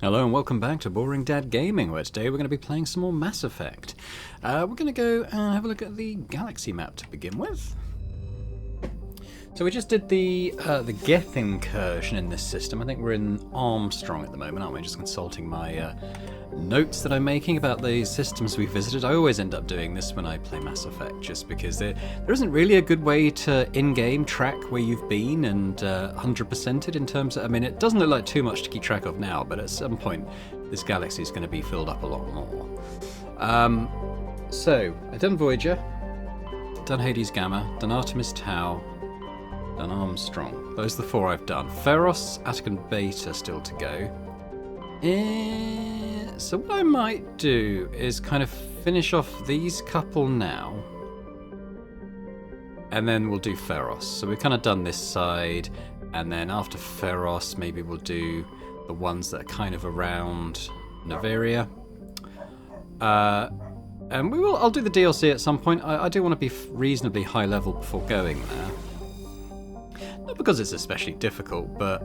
Hello and welcome back to Boring Dad Gaming, where today we're going to be playing some more Mass Effect. We're going to go and have a look at the galaxy map to begin with. So we just did the Geth incursion in this system. I think we're in Armstrong at the moment, aren't we? Just consulting my notes that I'm making about the systems we visited. I always end up doing this when I play Mass Effect, just because there isn't really a good way to in-game track where you've been and 100% it in terms of... I mean, it doesn't look like too much to keep track of now, but at some point this galaxy is going to be filled up a lot more. So, I've done Voyager, done Hades Gamma, done Artemis Tau, done Armstrong. Those are the four I've done. Pharos, Attic and Beta still to go. So what I might do is kind of finish off these couple now, and then we'll do Pharos. So we've kind of done this side, and then after Pharos maybe we'll do the ones that are kind of around Noveria. And I'll do the DLC at some point. I do want to be reasonably high level before going there. Not because it's especially difficult, but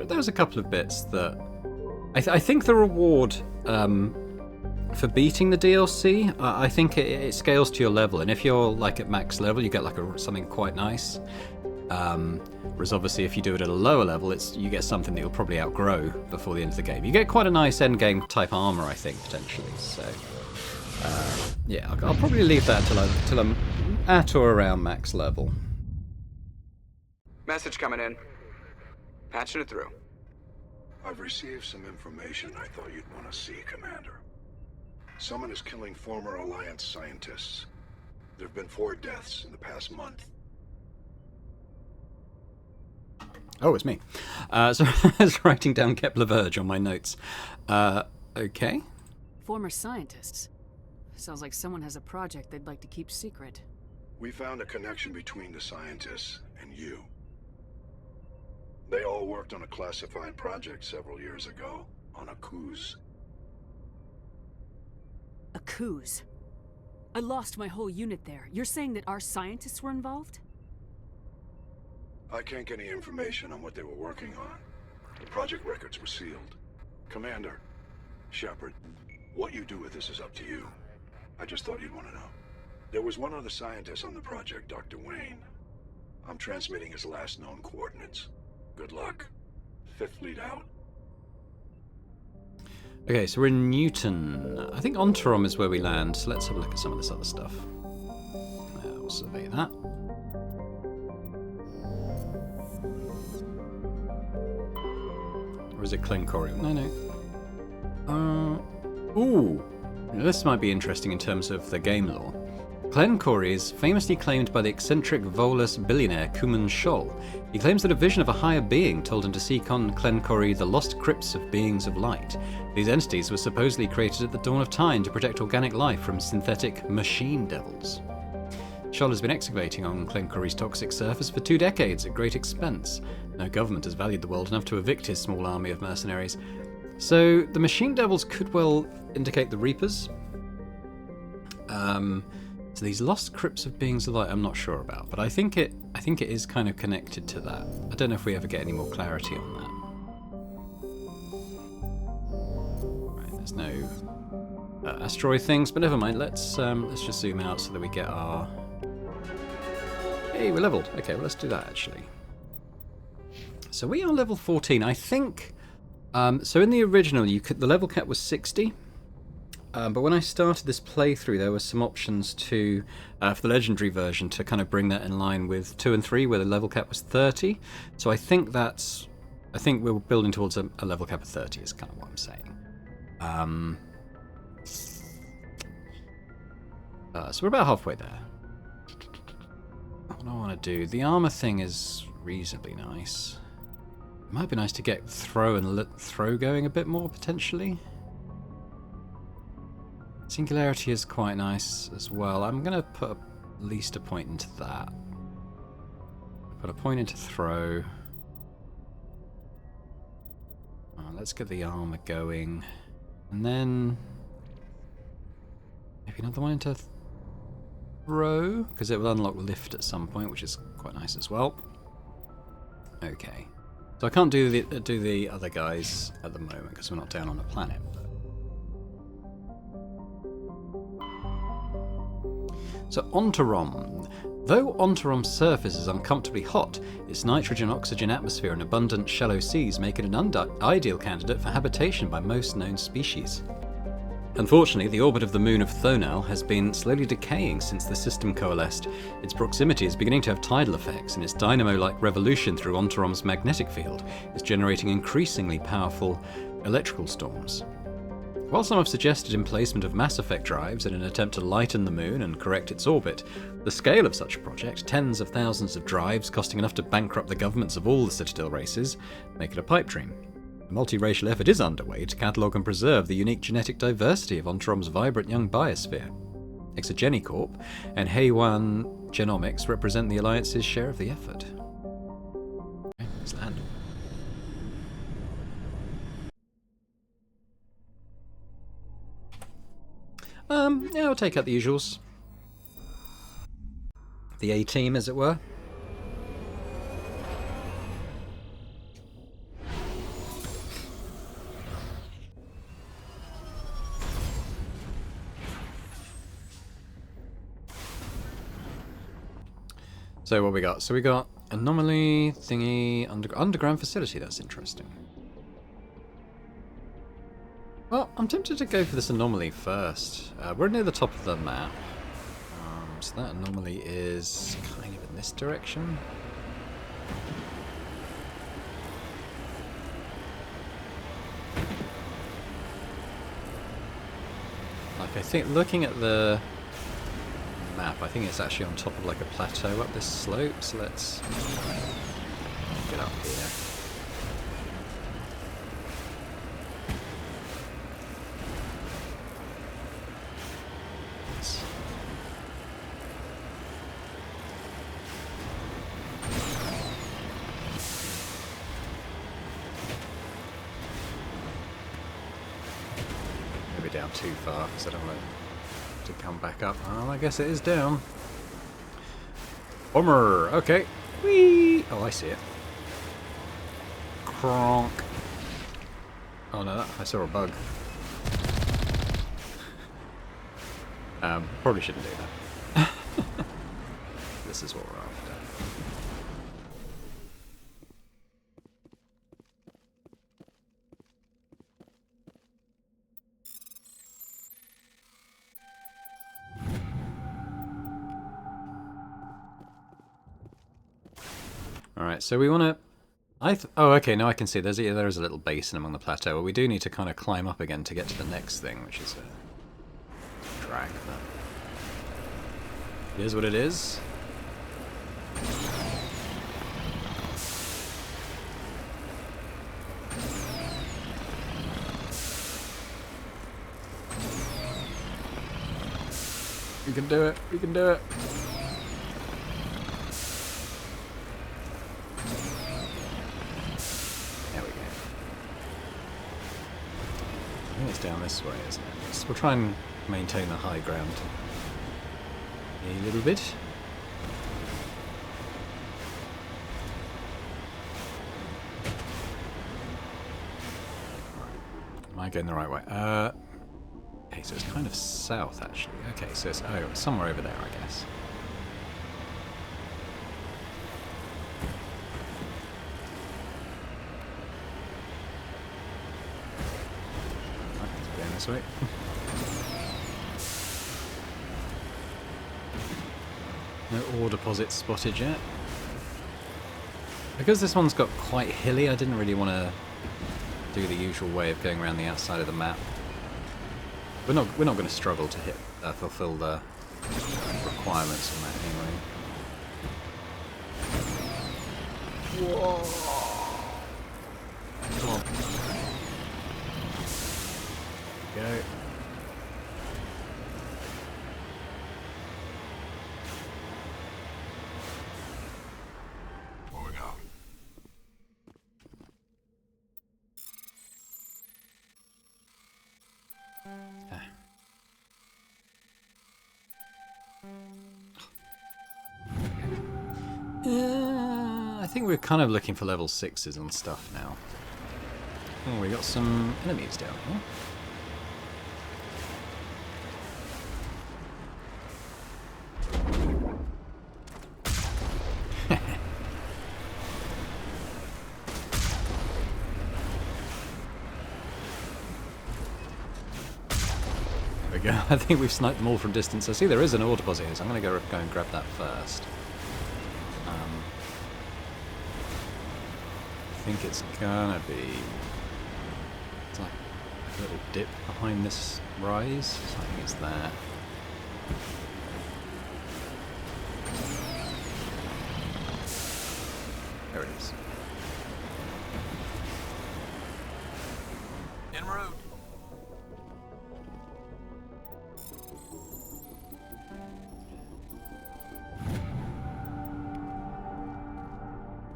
there's a couple of bits that I think the reward for beating the DLC, I think it scales to your level, and if you're like at max level, you get like something quite nice. Whereas obviously, if you do it at a lower level, you get something that you'll probably outgrow before the end of the game. You get quite a nice end game type armor, I think, potentially. So yeah, I'll probably leave that till I'm at or around max level. Message coming in. Patching it through. I've received some information I thought you'd want to see, Commander. Someone is killing former Alliance scientists. There have been 4 deaths in the past month. Oh, it's me. So I was writing down Kepler Verge on my notes. Okay. Former scientists? Sounds like someone has a project they'd like to keep secret. We found a connection between the scientists and you. They all worked on a classified project several years ago, on Akuze. Akuze? I lost my whole unit there. You're saying that our scientists were involved? I can't get any information on what they were working on. The project records were sealed. Commander Shepard, what you do with this is up to you. I just thought you'd want to know. There was one other scientist on the project, Dr. Wayne. I'm transmitting his last known coordinates. Good luck. 5th Fleet out. Okay, so we're in Newton. I think Ontarom is where we land, so let's have a look at some of this other stuff. We'll survey that. Or is it Glencore? No. Ooh! This might be interesting in terms of the game lore. Glencore is famously claimed by the eccentric Volus billionaire Kuman Scholl. He claims that a vision of a higher being told him to seek on Glencore the lost crypts of beings of light. These entities were supposedly created at the dawn of time to protect organic life from synthetic machine devils. Scholl has been excavating on Glencore's toxic surface for 2 decades at great expense. No government has valued the world enough to evict his small army of mercenaries. So the machine devils could well indicate the Reapers. So these lost crypts of beings of light, I'm not sure about, but I think it is kind of connected to that. I don't know if we ever get any more clarity on that. Right, there's no asteroid things, but never mind. Let's just zoom out so that we get our. Hey, we're leveled. Okay, well let's do that actually. So we are level 14. I think. So in the original, the level cap was 60. But when I started this playthrough, there were some options to, for the legendary version, to kind of bring that in line with 2 and 3, where the level cap was 30. So I think we're building towards a level cap of 30 is kind of what I'm saying. So we're about halfway there. What do I want to do? The armor thing is reasonably nice. It might be nice to get throw going a bit more, potentially. Singularity is quite nice as well. I'm going to put at least a point into that. Put a point into throw. Let's get the armor going. And then maybe another one into throw, because it will unlock lift at some point, which is quite nice as well. Okay. So I can't do the other guys at the moment because we're not down on a planet. So Ontarom. Though Ontarom's surface is uncomfortably hot, its nitrogen-oxygen atmosphere and abundant shallow seas make it an ideal candidate for habitation by most known species. Unfortunately, the orbit of the moon of Thonal has been slowly decaying since the system coalesced. Its proximity is beginning to have tidal effects, and its dynamo-like revolution through Ontarom's magnetic field is generating increasingly powerful electrical storms. While some have suggested emplacement of Mass Effect drives in an attempt to lighten the moon and correct its orbit, the scale of such a project, tens of thousands of drives costing enough to bankrupt the governments of all the Citadel races, make it a pipe dream. A multiracial effort is underway to catalogue and preserve the unique genetic diversity of Ontarom's vibrant young biosphere. Exogenicorp and Heiwan Genomics represent the Alliance's share of the effort. Okay, let's land. Yeah, we'll take out the usuals. The A-team, as it were. So what we got? So we got anomaly thingy, underground facility. That's interesting. Well, I'm tempted to go for this anomaly first. We're near the top of the map. So that anomaly is kind of in this direction. Like, I think, looking at the map, I think it's actually on top of like a plateau up this slope, so let's get up here. Maybe down too far because I don't want to come back up. Oh, I guess it is down. Bummer. Okay. Whee! Oh, I see it. Cronk. Oh no, I saw a bug. Probably shouldn't do that. This is what we're after. Alright, so we want to... oh, okay, now I can see there is a little basin among the plateau. Well, we do need to kind of climb up again to get to the next thing, which is a drag. But it is what it is. We can do it, we can do it. It's down this way, isn't it? So we'll try and maintain the high ground a little bit. Am I going the right way? Okay, so it's kind of south, actually. Okay, so it's somewhere over there, I guess. This way. No ore deposits spotted yet. Because this one's got quite hilly, I didn't really want to do the usual way of going around the outside of the map. We're not going to struggle to fulfill the requirements on that anyway. Whoa! Come on. Go. Moving out. I I think we're kind of looking for level 6s and stuff now. Oh, we got some enemies down here. Go. I think we've sniped them all from distance. I see there is an ore deposit here, so I'm going to go and grab that first. I think it's gonna be... It's like a little dip behind this rise, so I think it's there. There it is. En route.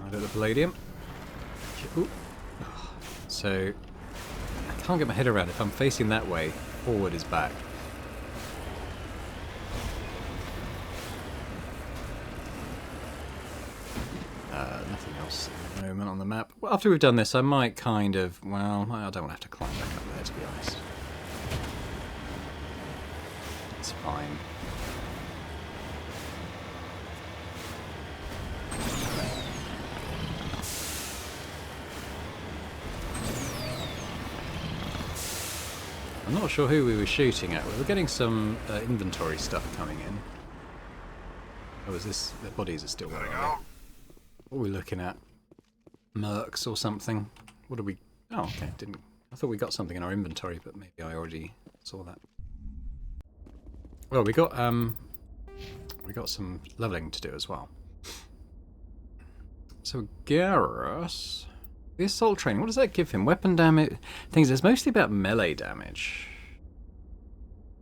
Out of the palladium. Ooh. So I can't get my head around if I'm facing that way, forward is back. Nothing else at the moment on the map. Well, after we've done this, I might kind of, well, I don't want to have to climb back up there, to be honest. It's fine. I'm not sure who we were shooting at. We were getting some inventory stuff coming in. Oh, is this... The bodies are still there. What are we looking at? Mercs or something? What did we... Oh, okay. Didn't... I thought we got something in our inventory, but maybe I already saw that. Well, we got some leveling to do as well. So Garrus... The assault training, what does that give him? Weapon damage... Things, it's mostly about melee damage.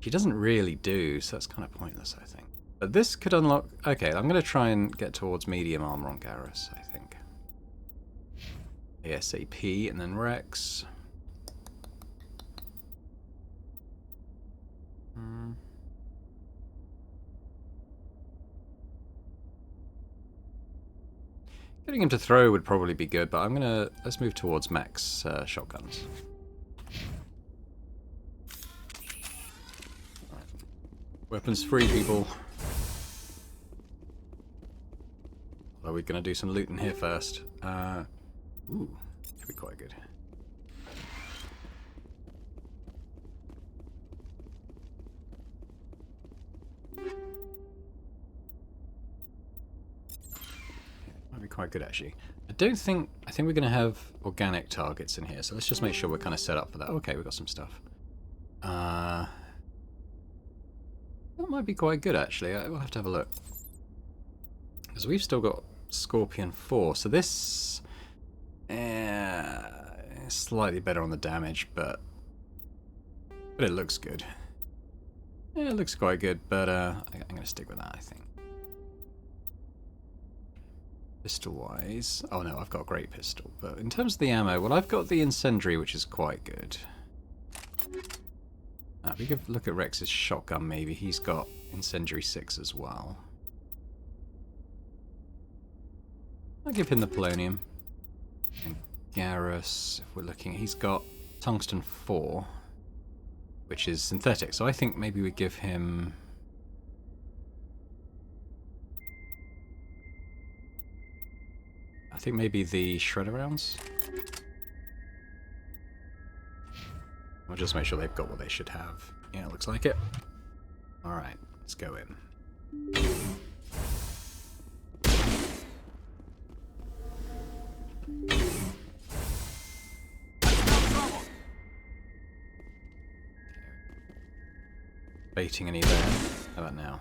He doesn't really do, so that's kind of pointless, I think. But this could unlock... Okay, I'm going to try and get towards medium armor on Garrus, I think. ASAP, and then Rex. Getting him to throw would probably be good, but I'm gonna... Let's move towards max shotguns. Right. Weapons free, people. Are we gonna do some looting here first? Ooh, could be quite good. Might be quite good, actually. I think we're going to have organic targets in here, so let's just make sure we're kind of set up for that. Okay, we've got some stuff. That might be quite good, actually. We'll have to have a look. Because we've still got Scorpion 4, so this is slightly better on the damage, but it looks good. Yeah, it looks quite good, but I'm going to stick with that, I think. Pistol-wise... Oh no, I've got a great pistol. But in terms of the ammo, well, I've got the incendiary, which is quite good. If we could look at Rex's shotgun, maybe. He's got incendiary 6 as well. I'll give him the polonium. And Garrus, if we're looking... He's got tungsten 4, which is synthetic. So I think maybe we give him... I think maybe the shredder rounds. I'll just make sure they've got what they should have. Yeah, it looks like it. Alright, let's go in. Baiting any there. How about now?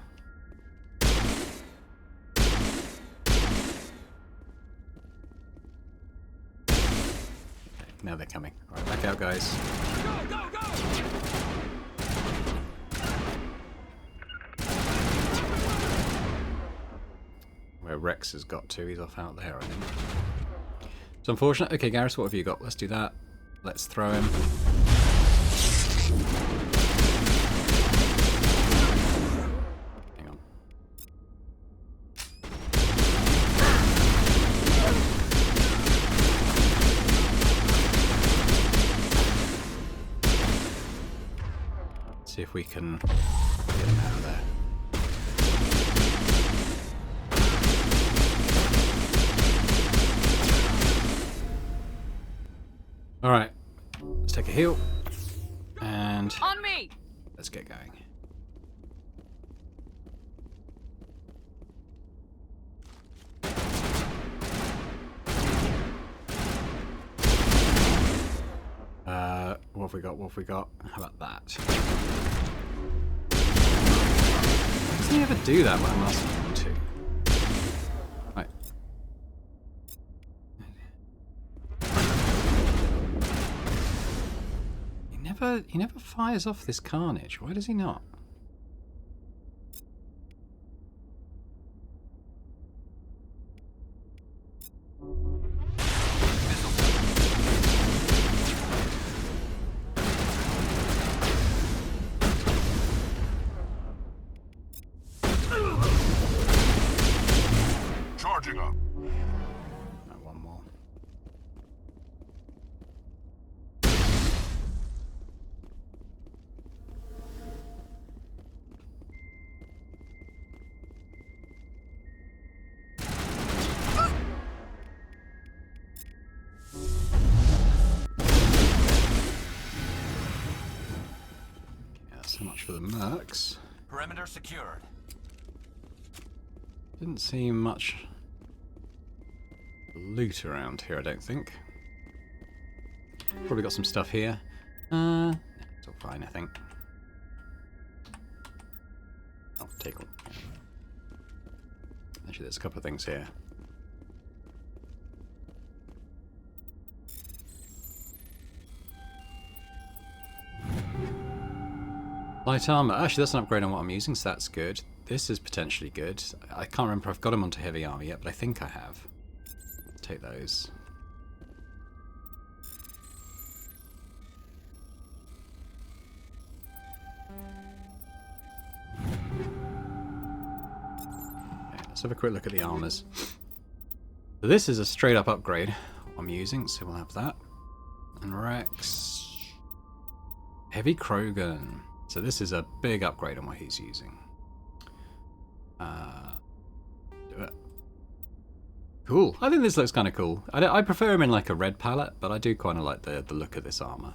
Now they're coming. Alright, back out, guys. Go, go, go! Where Rex has got to, he's off out there, I think. It's unfortunate. Okay, Garrus, what have you got? Let's do that. Let's throw him. Hang on. if we can get him out of there. Alright, let's take a heal. And On me! let's get going. What have we got? What have we got? How about that? Doesn't he ever do that when I'm asking him to? Right. He never fires off this carnage. Why does he not? Charging up. No, one more. Yeah, so much for the mercs. Perimeter secured. Didn't seem much loot around here, I don't think. Probably got some stuff here. It's all fine, I think. I'll take one. Actually, there's a couple of things here. Light armor. Actually, that's an upgrade on what I'm using, so that's good. This is potentially good. I can't remember if I've got them onto heavy armor yet, but I think I have. Take those. Okay, let's have a quick look at the armors. So this is a straight up upgrade I'm using, so we'll have that. And Rex. Heavy Krogan. So this is a big upgrade on what he's using. Do it. Cool. I think this looks kind of cool. I prefer him in like a red palette, but I do kind of like the look of this armor.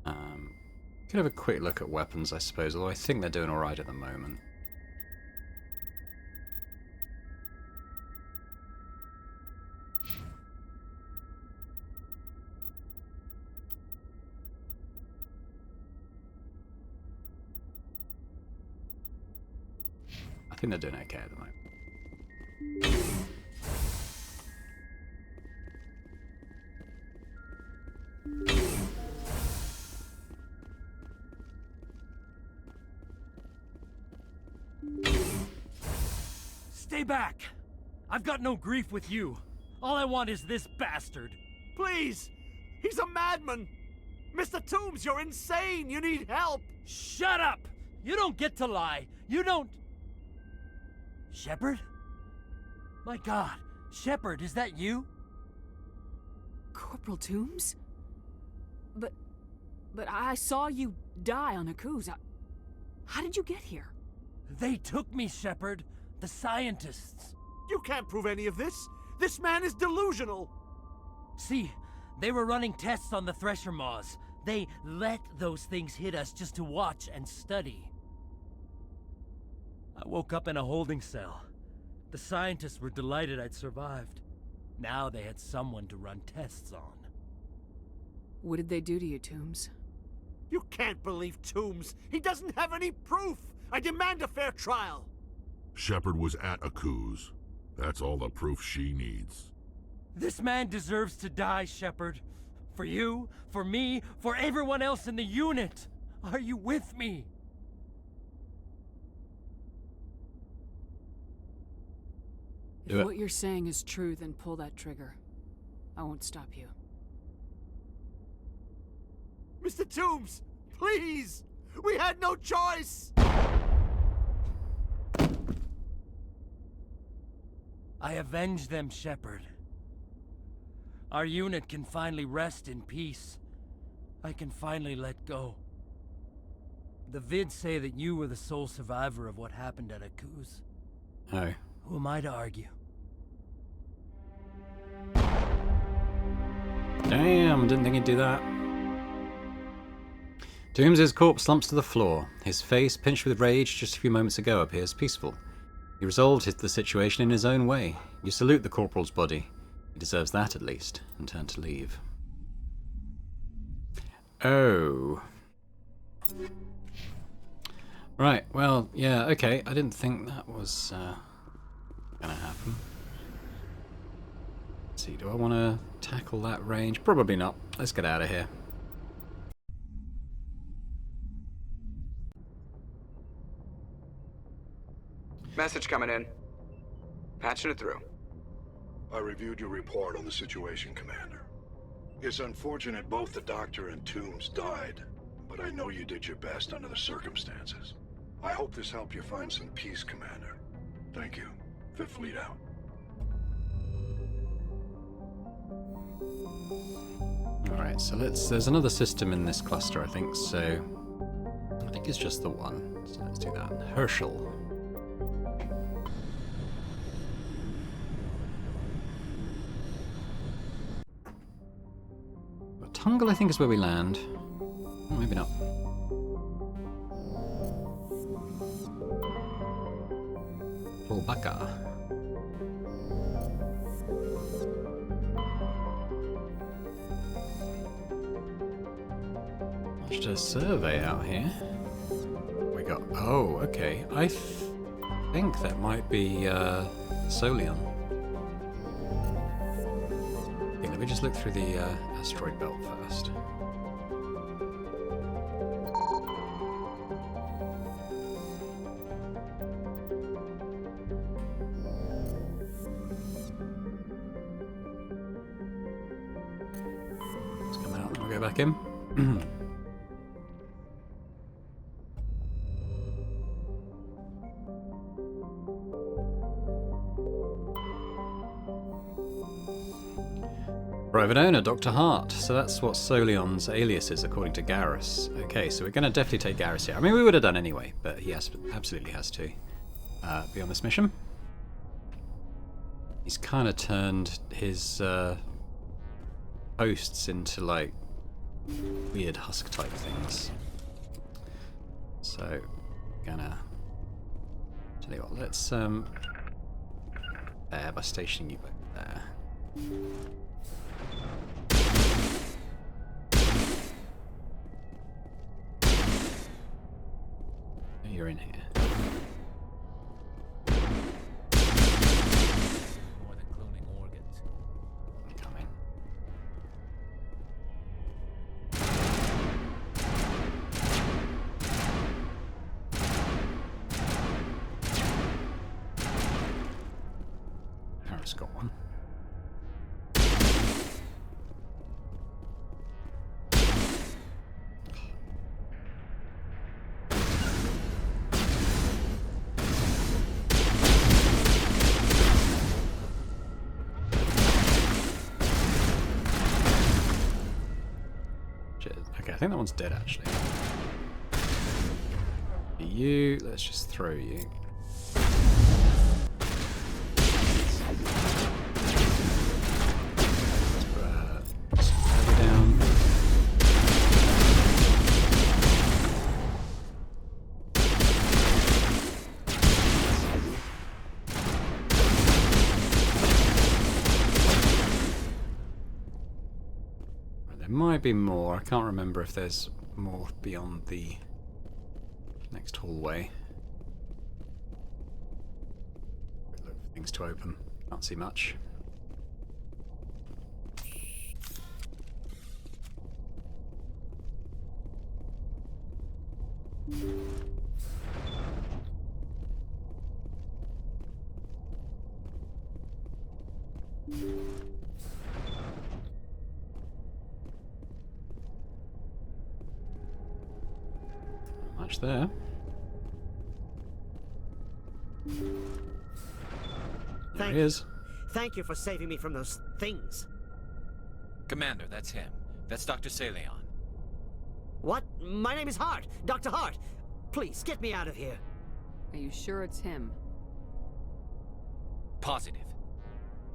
Could have a quick look at weapons, I suppose, although I think they're doing alright at the moment. I think they're doing okay at the moment. Stay back! I've got no grief with you. All I want is this bastard. Please! He's a madman! Mr. Toombs, you're insane! You need help! Shut up! You don't get to lie. You don't... Shepard? My God, Shepard, is that you? Corporal Toombs? But I saw you die on Akuze. How did you get here? They took me, Shepard. The scientists. You can't prove any of this! This man is delusional! See, they were running tests on the Thresher Maws. They let those things hit us just to watch and study. I woke up in a holding cell. The scientists were delighted I'd survived. Now they had someone to run tests on. What did they do to you, Toombs? You can't believe Toombs! He doesn't have any proof! I demand a fair trial! Shepard was at Akuze. That's all the proof she needs. This man deserves to die, Shepard. For you, for me, for everyone else in the unit. Are you with me? If what you're saying is true, then pull that trigger. I won't stop you. Mr. Toombs, please! We had no choice! I avenge them, Shepard. Our unit can finally rest in peace. I can finally let go. The vids say that you were the sole survivor of what happened at Akuze. Oh. Who am I to argue? Damn, didn't think he'd do that. Toombs' corpse slumps to the floor. His face, pinched with rage just a few moments ago, appears peaceful. He resolved the situation in his own way. You salute the corporal's body. He deserves that at least, and turn to leave. Oh. Right, well, yeah, okay. I didn't think that was gonna happen. Let's see, do I want to tackle that range? Probably not. Let's get out of here. Message coming in. Patching it through. I reviewed your report on the situation, Commander. It's unfortunate both the Doctor and Toombs died, but I know you did your best under the circumstances. I hope this helped you find some peace, Commander. Thank you. Fifth Fleet out. Alright, so there's another system in this cluster, I think, so I think it's just the one. So let's do that. Herschel. Tungle, I think, is where we land. Oh, maybe not. Polbaka. Just a survey out here. We got... Oh, okay. I think that might be Solion. Okay, let me just look through the asteroid belt first. Let's come out and we'll go back in. Private owner, Dr. Hart. So that's what Solion's alias is, according to Garrus. Okay, so we're going to definitely take Garrus here. I mean, we would have done anyway, but he absolutely has to be on this mission. He's kind of turned his hosts into, like, weird husk-type things. So, gonna... Tell you what, let's... there, by stationing you back there. You're in here. More than cloning organs. I'm coming. Harris got one. Okay, I think that one's dead actually. You, let's just throw you. Let's put heavy down. There might be more. I can't remember if there's more beyond the next hallway. Look for things to open. Can't see much. Much there. There he is. Thank you for saving me from those things. Commander, that's him. That's Dr. Saleon. What? My name is Hart. Dr. Hart. Please, get me out of here. Are you sure it's him? Positive.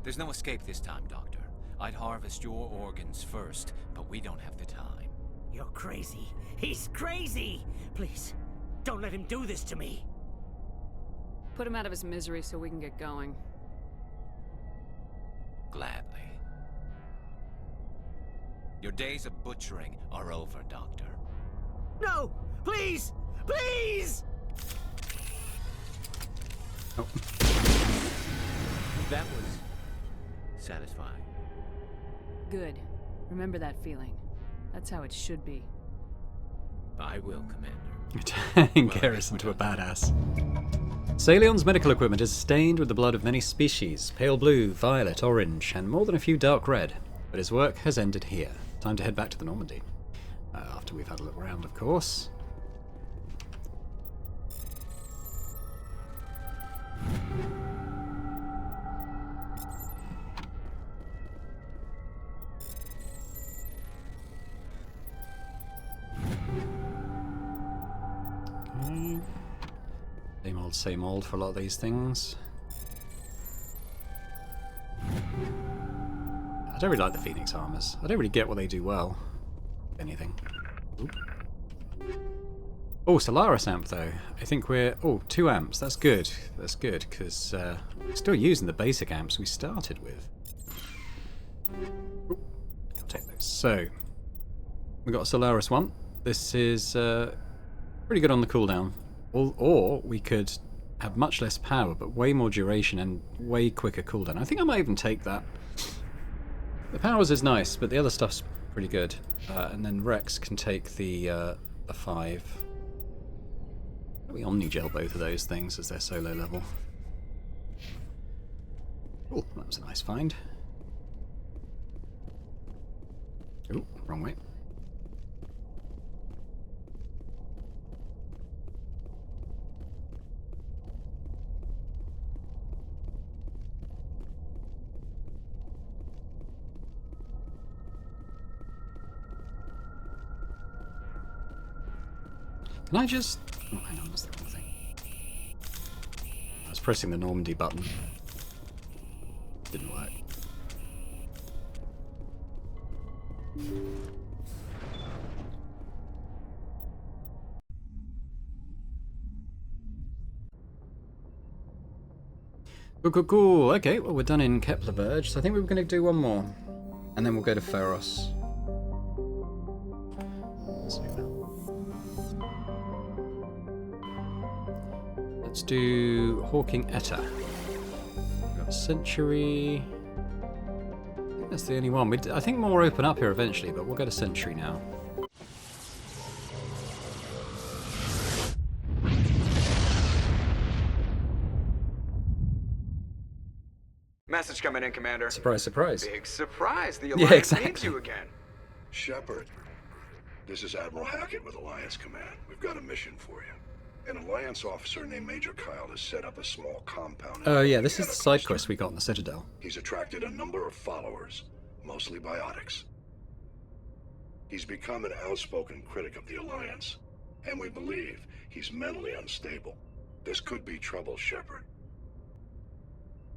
There's no escape this time, Doctor. I'd harvest your organs first, but we don't have the time. You're crazy. He's crazy! Please, don't let him do this to me. Put him out of his misery so we can get going. Gladly. Your days of butchering are over, Doctor. No! Please! Please! Oh. That was satisfying. Good. Remember that feeling. That's how it should be. I will, Commander. Turning Garrison to a badass. Salion's medical equipment is stained with the blood of many species, pale blue, violet, orange, and more than a few dark red. But his work has ended here. Time to head back to the Normandy. After we've had a look around, of course. Okay. Same old for a lot of these things. I don't really like the Phoenix armors. I don't really get what they do well. If anything. Oop. Oh, Solaris amp though. I think we're... Oh, 2 amps. That's good. That's good, because we're still using the basic amps we started with. Oop. I'll take those. So, we got a Solaris one. This is pretty good on the cooldown. Or we could have much less power, but way more duration and way quicker cooldown. I think I might even take that. The powers is nice, but the other stuff's pretty good. And then Rex can take the 5. We omni-gel both of those things as they're so low level. Oh, that was a nice find. Oh, wrong way. Can I just... Oh, hang on, that's the wrong thing. I was pressing the Normandy button. Didn't work. Cool. Okay, well, we're done in Kepler Verge, so I think we were going to do one more. And then we'll go to Pharos. Let's do Hawking Etta. We've got a Century. I think that's the only one. I think more open up here eventually, but we'll go to Century now. Message coming in, Commander. Surprise, surprise. Big surprise. The Alliance needs you again. Shepard, this is Admiral Hackett with Alliance Command. We've got a mission for you. An Alliance officer named Major Kyle has set up a small compound. Oh yeah, this is the side quest we got in the Citadel. He's attracted a number of followers, mostly biotics. He's become an outspoken critic of the Alliance, and we believe he's mentally unstable. This could be trouble, Shepard.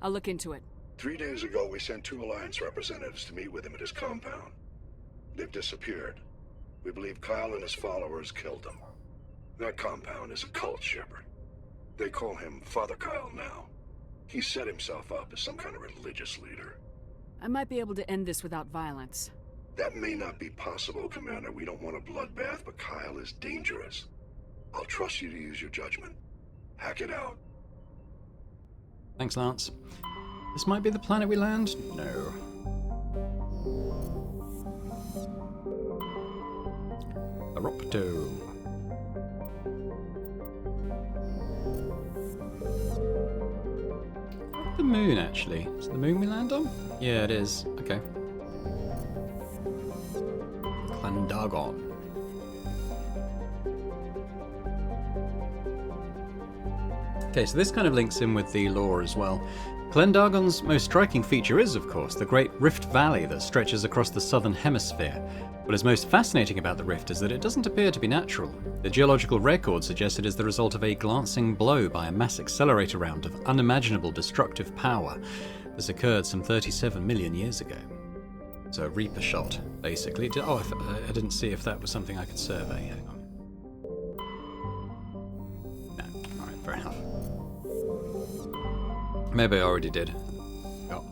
I'll look into it. 3 days ago, we sent 2 Alliance representatives to meet with him at his compound. They've disappeared. We believe Kyle and his followers killed them. That compound is a cult, Shepard. They call him Father Kyle now. He set himself up as some kind of religious leader. I might be able to end this without violence. That may not be possible, Commander. We don't want a bloodbath, but Kyle is dangerous. I'll trust you to use your judgment. Hack it out. Thanks, Lance. This might be the planet we land? No. Aropto. The moon, actually. Is it the moon we land on? Yeah, it is. Okay. Clandagon. Okay, so this kind of links in with the lore as well. Glendargon's most striking feature is, of course, the Great Rift Valley that stretches across the southern hemisphere. What is most fascinating about the rift is that it doesn't appear to be natural. The geological record suggests it is the result of a glancing blow by a mass accelerator round of unimaginable destructive power. This occurred some 37 million years ago. So a Reaper shot, basically. Oh, I didn't see if that was something I could survey. Hang on. No. Alright, fair enough. Maybe I already did. Oh.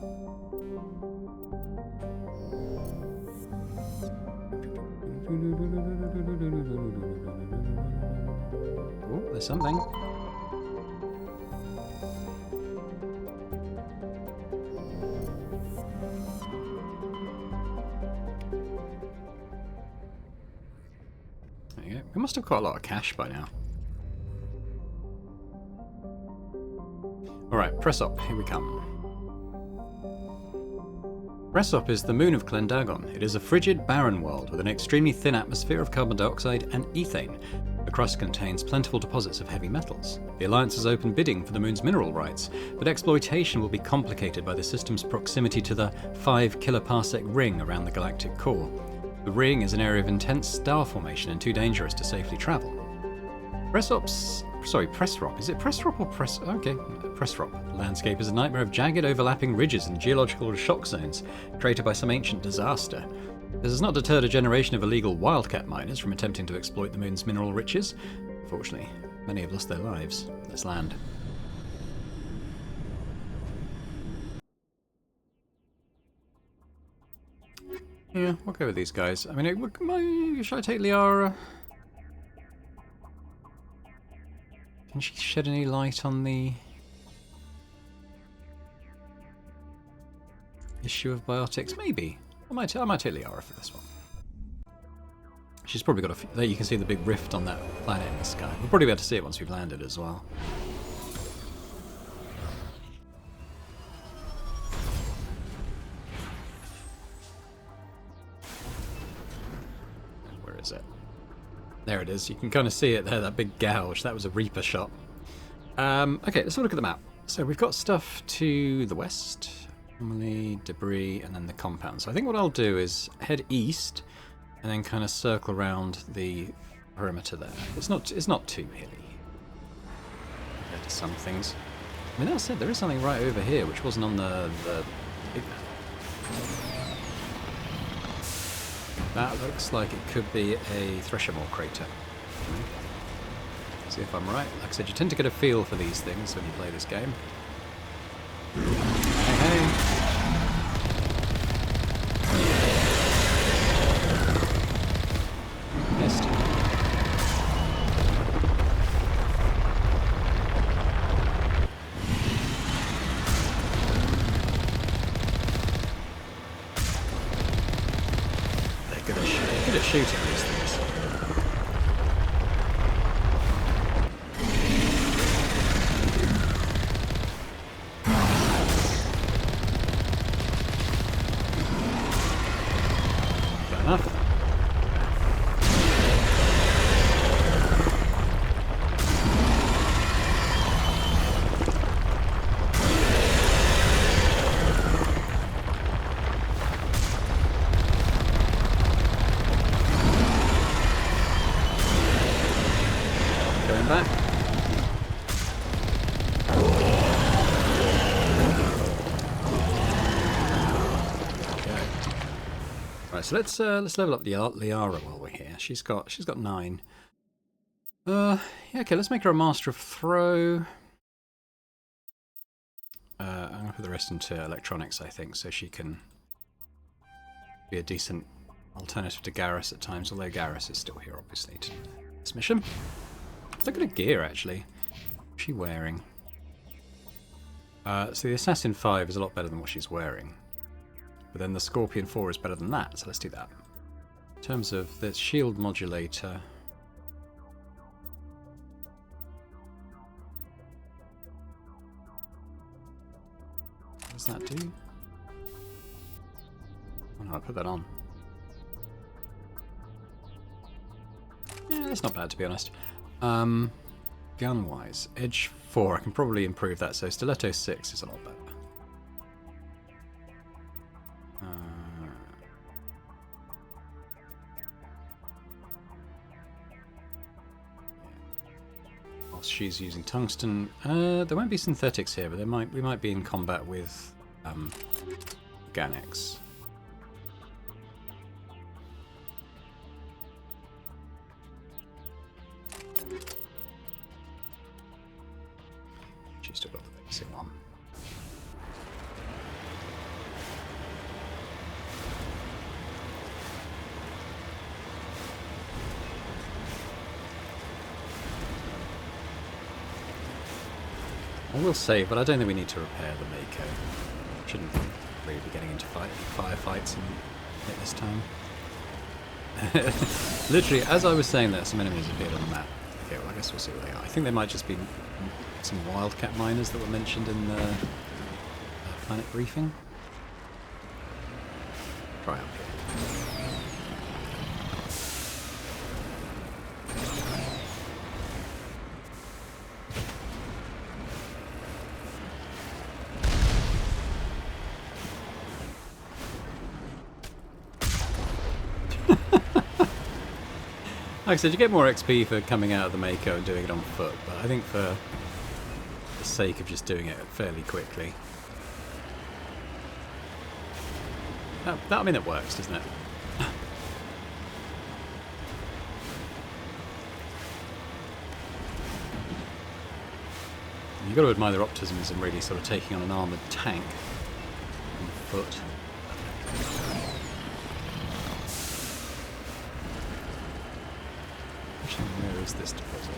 Oh, there's something. There you go. We must have quite a lot of cash by now. Alright, Pressop, here we come. Pressop is the moon of Glendargon. It is a frigid, barren world with an extremely thin atmosphere of carbon dioxide and ethane. The crust contains plentiful deposits of heavy metals. The Alliance has opened bidding for the moon's mineral rights, but exploitation will be complicated by the system's proximity to the 5 kiloparsec ring around the galactic core. The ring is an area of intense star formation and too dangerous to safely travel. Pressrop. Is it Pressrop or Press? Okay, Pressrop. The landscape is a nightmare of jagged, overlapping ridges and geological shock zones created by some ancient disaster. This has not deterred a generation of illegal wildcat miners from attempting to exploit the moon's mineral riches. Unfortunately, many have lost their lives. Let's land. Yeah, we'll go with these guys. I mean, should I take Liara? Can she shed any light on the issue of biotics? Maybe. I might take Liara for this one. She's probably got there you can see the big rift on that planet in the sky. We'll probably be able to see it once we've landed as well. Where is it? There it is. You can kind of see it there, that big gouge. That was a Reaper shot. Okay, let's have a look at the map. So we've got stuff to the west, anomaly, debris, and then the compound. So I think what I'll do is head east and then kind of circle around the perimeter there. It's not too hilly compared to some things. I mean, that said, there is something right over here which wasn't on the big map. That looks like it could be a Threshermore crater. See if I'm right. Like I said, you tend to get a feel for these things when you play this game. Hey, missed. They're good at shooting these things. So let's level up Liara while we're here. She's got 9. Yeah, okay, let's make her a master of throw. I'm gonna put the rest into electronics, I think, so she can be a decent alternative to Garrus at times. Although Garrus is still here, obviously, to this mission. Look at her gear, actually. What's she wearing? So the Assassin 5 is a lot better than what she's wearing. But then the Scorpion 4 is better than that, so let's do that. In terms of the shield modulator... What does that do? Oh no, I put that on. Yeah, that's not bad, to be honest. Gun-wise, Edge 4, I can probably improve that, so Stiletto 6 is a lot better. she's using tungsten. There won't be synthetics here, but we might be in combat with organics. She's still got the basic one. I will save, but I don't think we need to repair the Mako. Shouldn't really be getting into firefights at this time. Literally, as I was saying that, some enemies appeared on the map. Okay, well, I guess we'll see what they are. I think they might just be some wildcat miners that were mentioned in the planet briefing. Try up here. Like I said, you get more XP for coming out of the Mako and doing it on foot, but I think for the sake of just doing it fairly quickly. I mean, it works, doesn't it? You've got to admire their optimism in really sort of taking on an armoured tank on foot. Where is this deposit?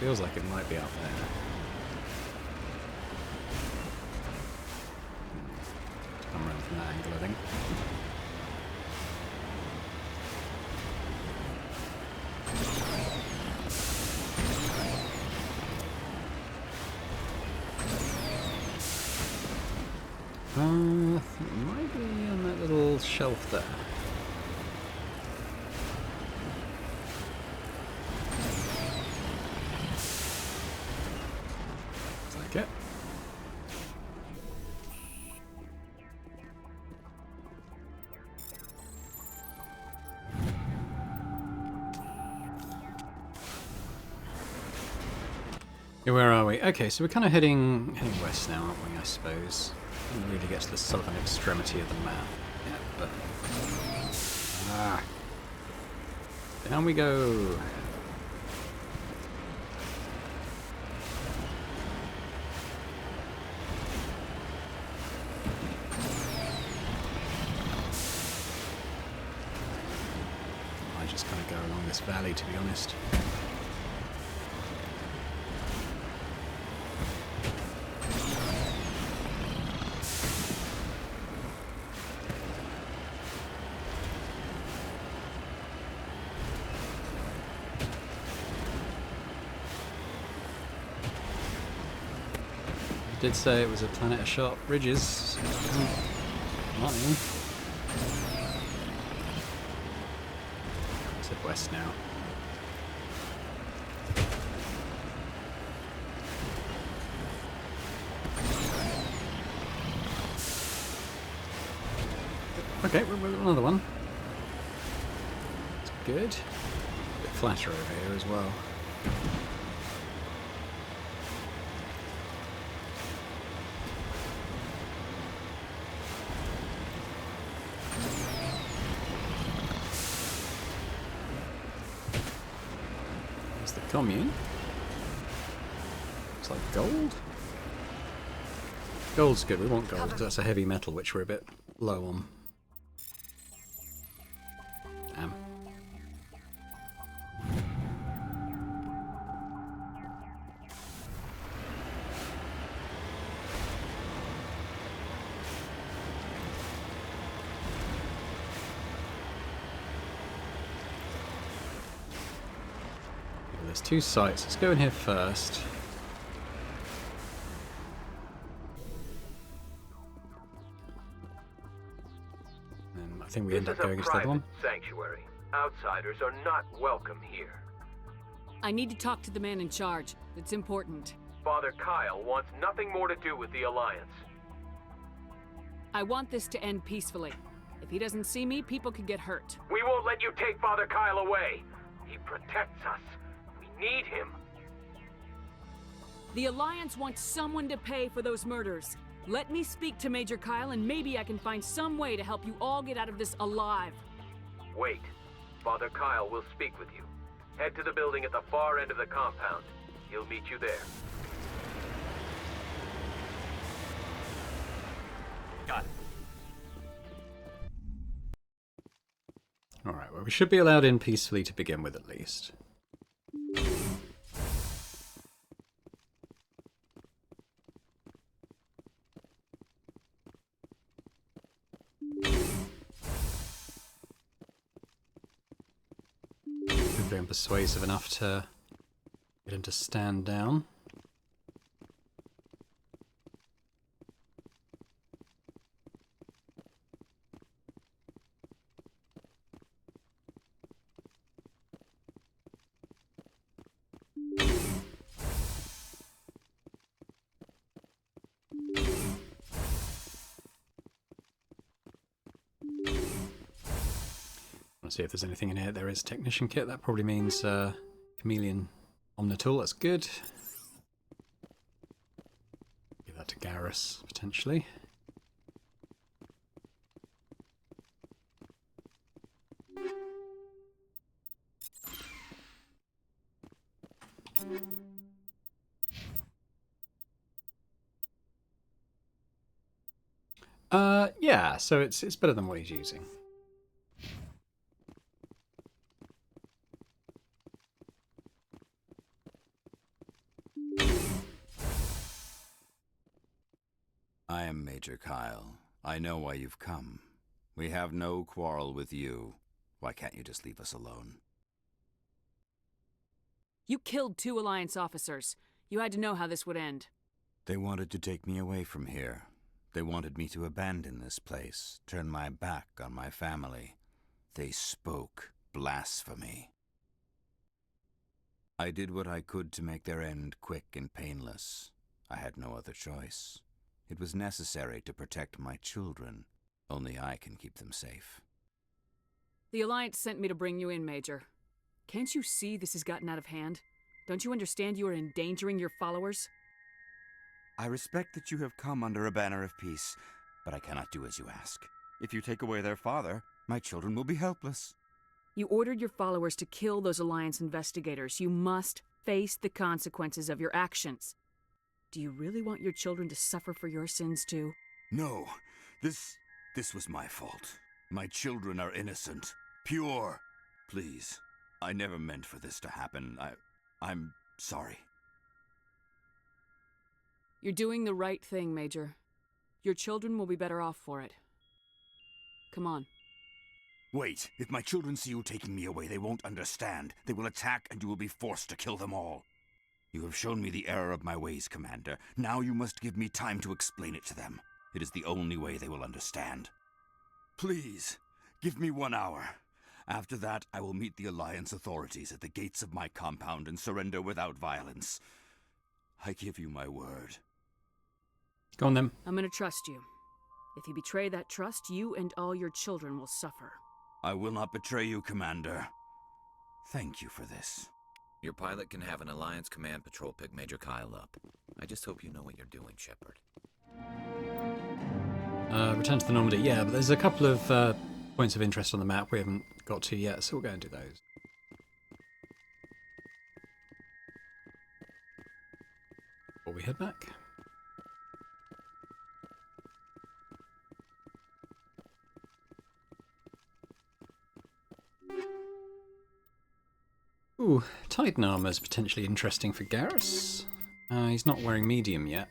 Feels like it might be up there. Come around from that angle, I think. I think it might be on that little shelf there. Okay. Yeah, where are we? Okay, so we're kind of heading west now, aren't we? I suppose. Didn't really get to the southern extremity of the map yet, but down we go. Go along this valley, to be honest. I did say it was a planet of sharp ridges. Mine. West now. Okay, we've got another one. That's good. A bit flatter over here as well. Commune. Looks like gold. Gold's good, we want gold. That's a heavy metal which we're a bit low on. Damn. There's two sites. Let's go in here first. And I think we end up going into the other one. Sanctuary. Outsiders are not welcome here. I need to talk to the man in charge. It's important. Father Kyle wants nothing more to do with the Alliance. I want this to end peacefully. If he doesn't see me, people could get hurt. We won't let you take Father Kyle away. He protects us. We need him. The Alliance wants someone to pay for those murders. Let me speak to Major Kyle, and maybe I can find some way to help you all get out of this alive. Wait. Father Kyle will speak with you. Head to the building at the far end of the compound. He'll meet you there. Got it. Alright, well, we should be allowed in peacefully to begin with, at least. Hopefully I'm persuasive enough to get him to stand down. See if there's anything in here. There is technician kit. That probably means chameleon omnitool. That's good. Give that to Garrus potentially. Yeah. So it's better than what he's using. I am Major Kyle. I know why you've come. We have no quarrel with you. Why can't you just leave us alone? You killed 2 Alliance officers. You had to know how this would end. They wanted to take me away from here. They wanted me to abandon this place, turn my back on my family. They spoke blasphemy. I did what I could to make their end quick and painless. I had no other choice. It was necessary to protect my children. Only I can keep them safe. The Alliance sent me to bring you in, Major. Can't you see this has gotten out of hand? Don't you understand you are endangering your followers? I respect that you have come under a banner of peace, but I cannot do as you ask. If you take away their father, my children will be helpless. You ordered your followers to kill those Alliance investigators. You must face the consequences of your actions. Do you really want your children to suffer for your sins too? No, this was my fault. My children are innocent, pure. Please, I never meant for this to happen. I'm sorry. You're doing the right thing, Major. Your children will be better off for it. Come on. Wait, if my children see you taking me away, they won't understand. They will attack and you will be forced to kill them all. You have shown me the error of my ways, Commander. Now you must give me time to explain it to them. It is the only way they will understand. Please, give me 1 hour. After that, I will meet the Alliance authorities at the gates of my compound and surrender without violence. I give you my word. Go on then. I'm gonna trust you. If you betray that trust, you and all your children will suffer. I will not betray you, Commander. Thank you for this. Your pilot can have an Alliance Command Patrol pick Major Kyle up. I just hope you know what you're doing, Shepard. Return to the Normandy. Yeah, but there's a couple of points of interest on the map we haven't got to yet, so we'll go and do those. Before we head back. Ooh, Titan armor is potentially interesting for Garrus. He's not wearing medium yet.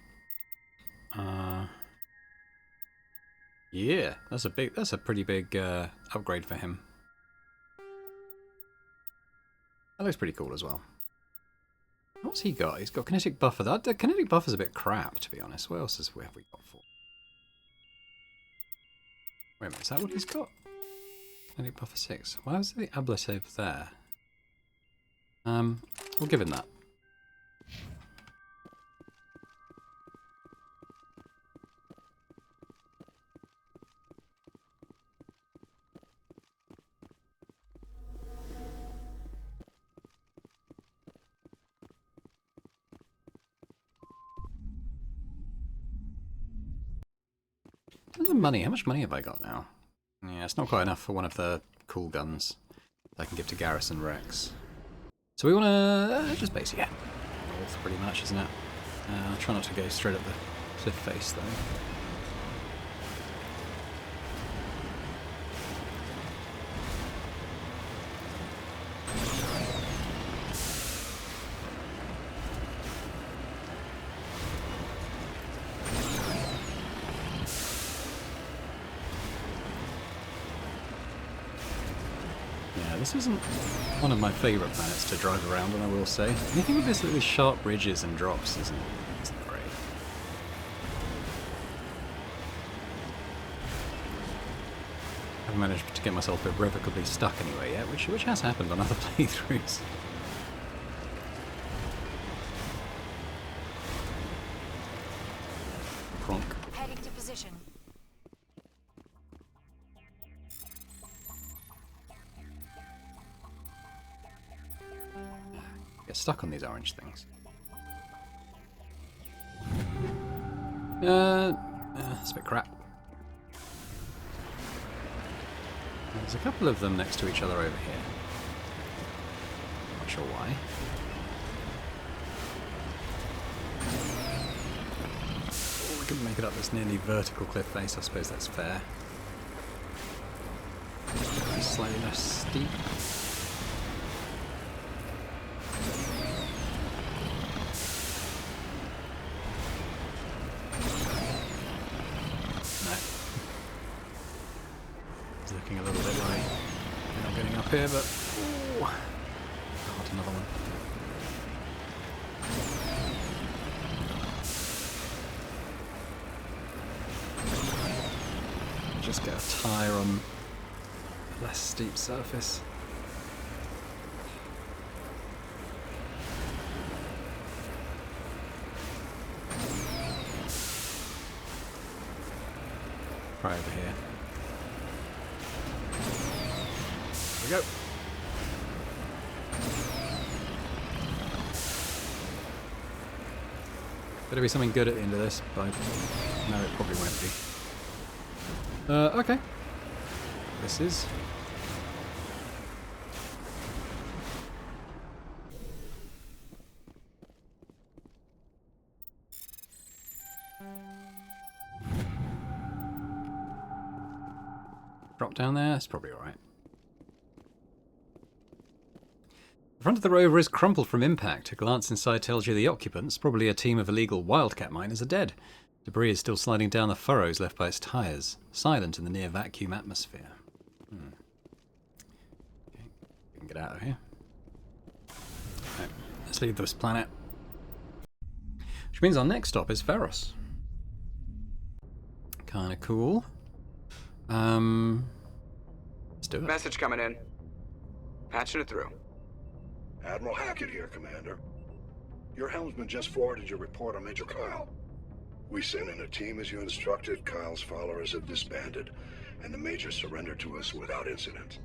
Yeah, that's a pretty big upgrade for him. That looks pretty cool as well. What's he got? He's got kinetic buffer. The kinetic buffer's a bit crap, to be honest. What else have we got for? Wait a minute, is that what he's got? Kinetic buffer 6. Why was the ablative there? We'll give him that. The money. How much money have I got now? Yeah, it's not quite enough for one of the cool guns that I can give to Garrison Rex. So we want to just base, yeah, north pretty much, isn't it? I'll try not to go straight up the cliff face though. This isn't one of my favourite planets to drive around on, I will say. Anything with this really sharp ridges and drops isn't great. I haven't managed to get myself irrevocably stuck anyway yet, which has happened on other playthroughs. Kronk. Heading to position. Get stuck on these orange things. That's a bit crap. There's a couple of them next to each other over here. Not sure why. Oh, we couldn't make it up this nearly vertical cliff face, I suppose that's fair. Slightly less steep. Looking a little bit like we're not getting up here, but ooh, got another one. Just get a tyre on a less steep surface. Right over here. We go. Better be something good at the end of this, but no, it probably won't be. Okay. This is. Drop down there, that's probably alright. The front of the rover is crumpled from impact. A glance inside tells you the occupants, probably a team of illegal wildcat miners, are dead. Debris is still sliding down the furrows left by its tyres, silent in the near vacuum atmosphere. Okay, we can get out of here. Right, let's leave this planet. Which means our next stop is Ferros. Kinda cool. Let's do it. Message coming in. Patching it through. Admiral Hackett here, Commander. Your helmsman just forwarded your report on Major Kyle. We sent in a team as you instructed. Kyle's followers have disbanded, and the Major surrendered to us without incident.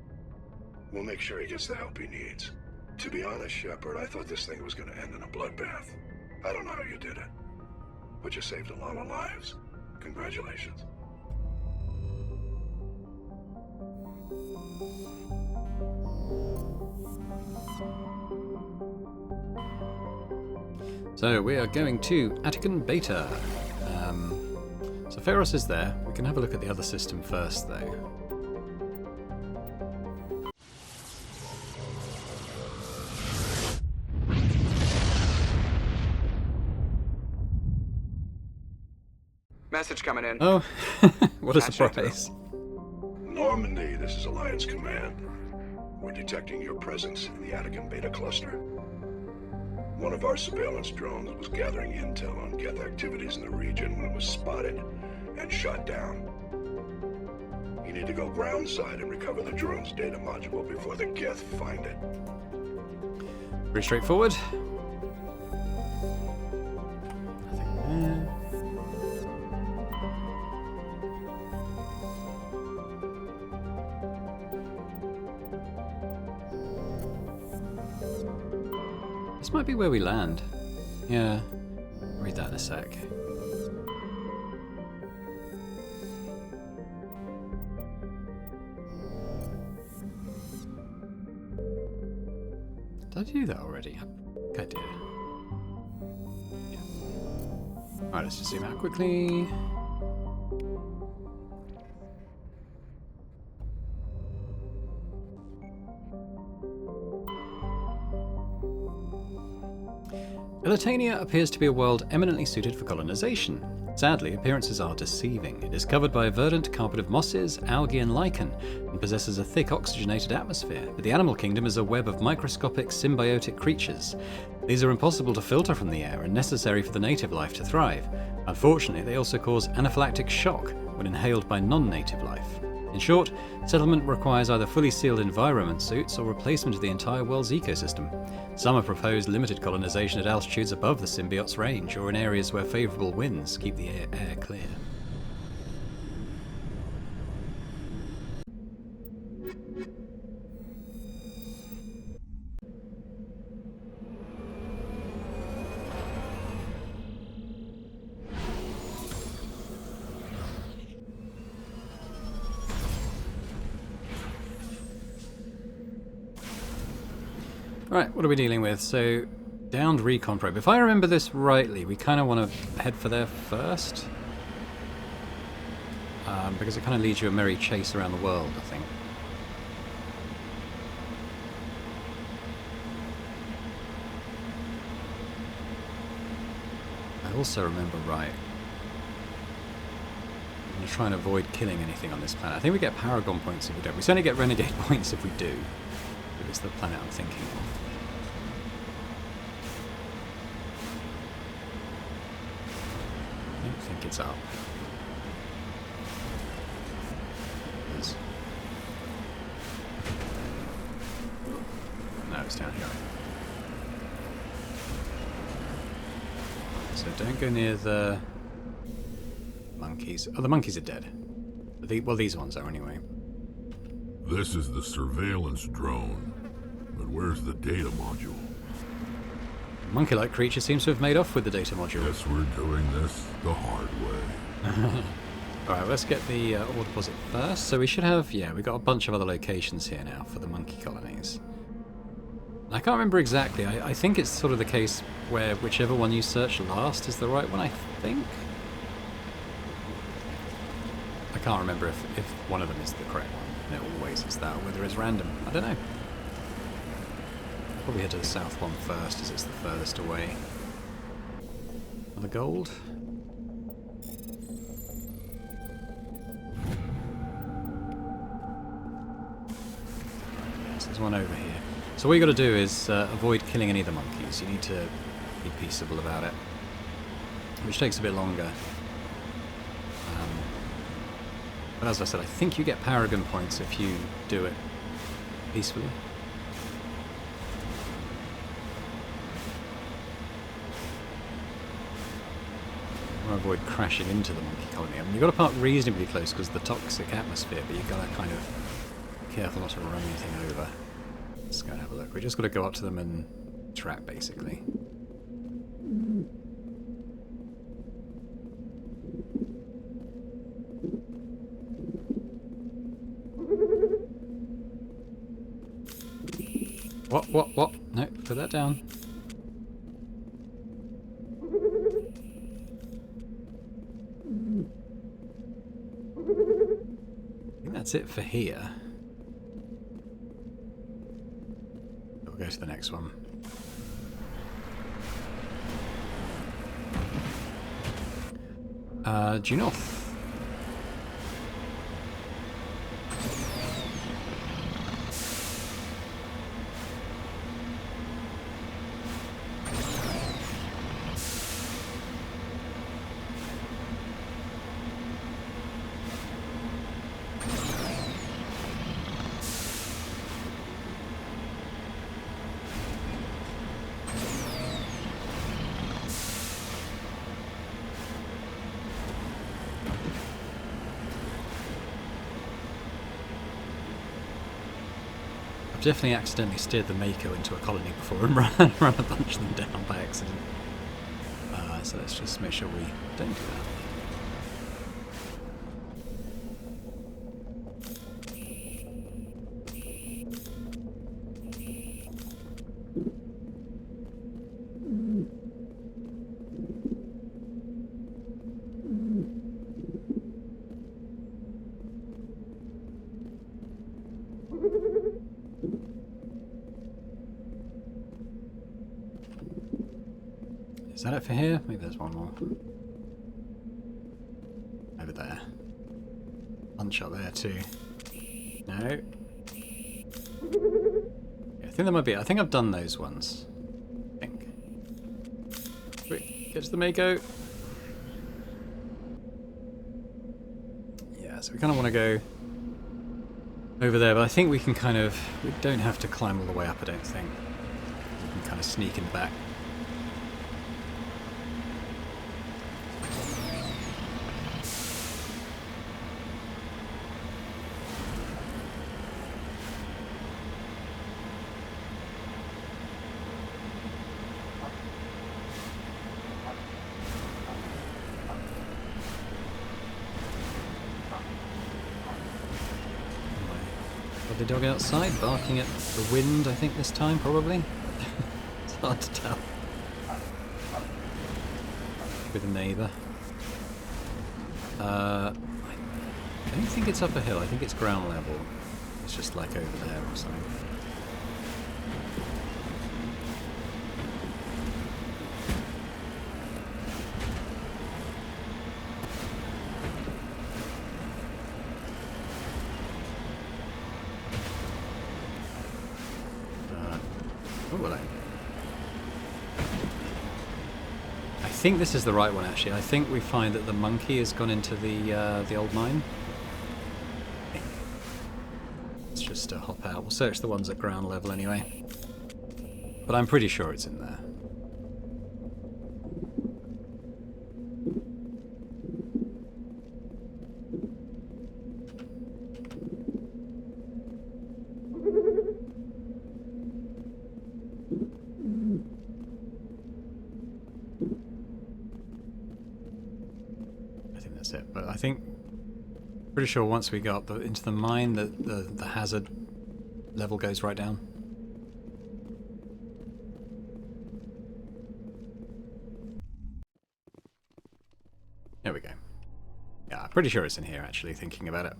We'll make sure he gets the help he needs. To be honest, Shepard, I thought this thing was going to end in a bloodbath. I don't know how you did it, but you saved a lot of lives. Congratulations. So we are going to Attican Beta. So Ferros is there. We can have a look at the other system first, though. Message coming in. Oh, what a surprise. Normandy, this is Alliance Command. We're detecting your presence in the Attican Beta cluster. One of our surveillance drones was gathering intel on Geth activities in the region when it was spotted and shot down. You need to go groundside and recover the drone's data module before the Geth find it. Pretty straightforward. Nothing there. This might be where we land. Yeah, read that in a sec. Did I do that already? I think I did. Yeah. Alright, let's just zoom out quickly. Elitania appears to be a world eminently suited for colonization. Sadly, appearances are deceiving. It is covered by a verdant carpet of mosses, algae and lichen, and possesses a thick oxygenated atmosphere, but the animal kingdom is a web of microscopic symbiotic creatures. These are impossible to filter from the air and necessary for the native life to thrive. Unfortunately, they also cause anaphylactic shock when inhaled by non-native life. In short, settlement requires either fully sealed environment suits or replacement of the entire world's ecosystem. Some have proposed limited colonization at altitudes above the symbiote's range, or in areas where favourable winds keep the air clear. Right, what are we dealing with? So, downed recon probe. If I remember this rightly, we kind of want to head for there first. Because it kind of leads you a merry chase around the world, I think. I also remember right. I'm going to try and avoid killing anything on this planet. I think we get Paragon points if we don't. We certainly get Renegade points if we do. If it's the planet I'm thinking of. I don't think it's up. It is. No, it's down here. So don't go near the monkeys. Oh, the monkeys are dead. Well, these ones are anyway. This is the surveillance drone. But where's the data module? The monkey-like creature seems to have made off with the data module. Guess we're doing this the hard way. Alright, let's get the ore deposit first. So we should have, yeah, we've got a bunch of other locations here now for the monkey colonies. I can't remember exactly. I think it's sort of the case where whichever one you search last is the right one, I think. I can't remember if one of them is the correct one. It always is that, or whether it's random. I don't know. Probably head to the south one first, as it's the furthest away. Another gold. Yes, there's one over here. So what you got to do is avoid killing any of the monkeys. You need to be peaceable about it, which takes a bit longer. But as I said, I think you get Paragon points if you do it peacefully. I want to avoid crashing into the monkey colony. I mean, you've got to park reasonably close because of the toxic atmosphere, but you've got to kind of be careful not to run anything over. Let's go and have a look. We just got to go up to them and trap, basically. What? No, put that down. I think that's it for here. We'll go to the next one. Due north. Definitely accidentally steered the Mako into a colony before and run a bunch of them down by accident. So let's just make sure we don't do that. Is that it for here? Maybe there's one more. Over there. Punch up there too. No. Yeah, I think there might be. I think I've done those ones. I think. Quick, get to the Mako. Yeah, so we kind of want to go over there, but I think we can kind of. We don't have to climb all the way up, I don't think. We can kind of sneak in the back. The dog outside, barking at the wind, I think this time, probably. It's hard to tell. With a neighbour. I don't think it's up a hill, I think it's ground level. It's just like over there or something. I think this is the right one actually. I think we find that the monkey has gone into the old mine. Let's just hop out. We'll search the ones at ground level anyway. But I'm pretty sure it's in there. But I think, pretty sure once we go up into the mine, the hazard level goes right down. There we go. Yeah, I'm pretty sure it's in here actually, thinking about it.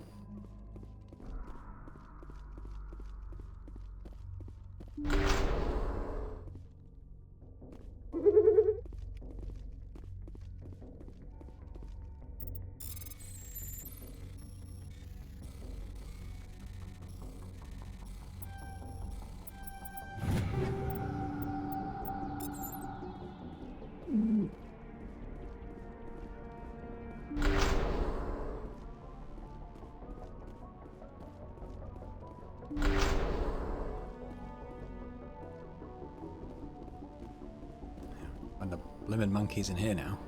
And the blimmin' monkey's in here now.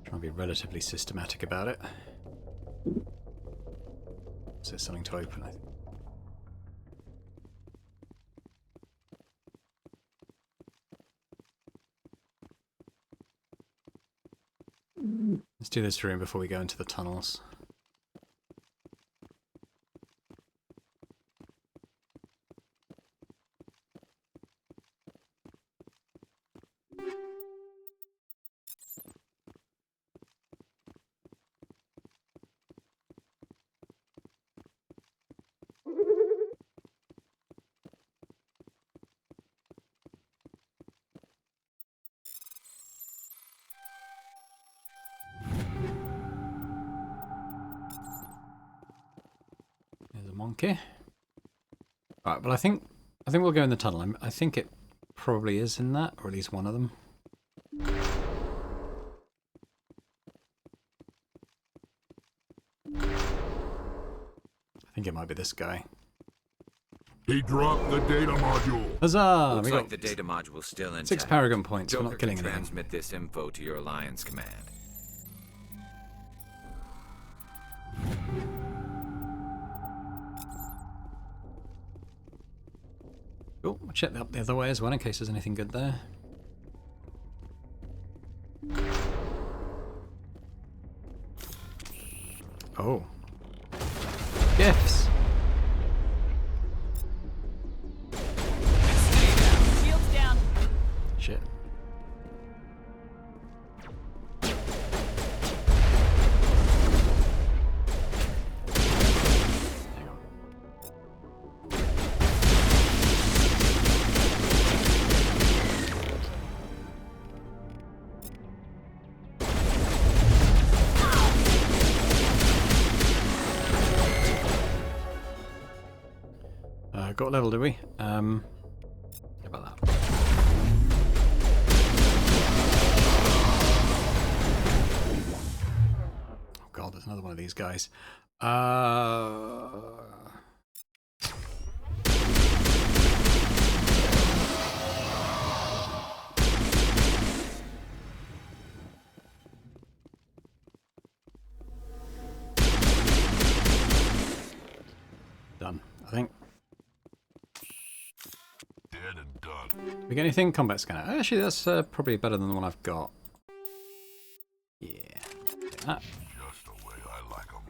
Try and be relatively systematic about it. So there's something to open, I think. Let's do this room before we go into the tunnels. Monkey. Alright, well I think we'll go in the tunnel. I think it probably is in that, or at least one of them. I think it might be this guy. He dropped the data module. Huzzah! Looks We like got the data module still intact. 6 Paragon points. We're Joker not killing can anything. transmit this info to your Alliance command. Cool. We'll check that the other way as well in case there's anything good there. Oh. Gifts! Shields down. Shit. Hang on. got level, did we? How about that? Oh god, there's another one of these guys. Done, I think. Dead and done. We get anything? Combat scanner. Actually, that's probably better than the one I've got. Yeah. Take that. Just the way I like 'em.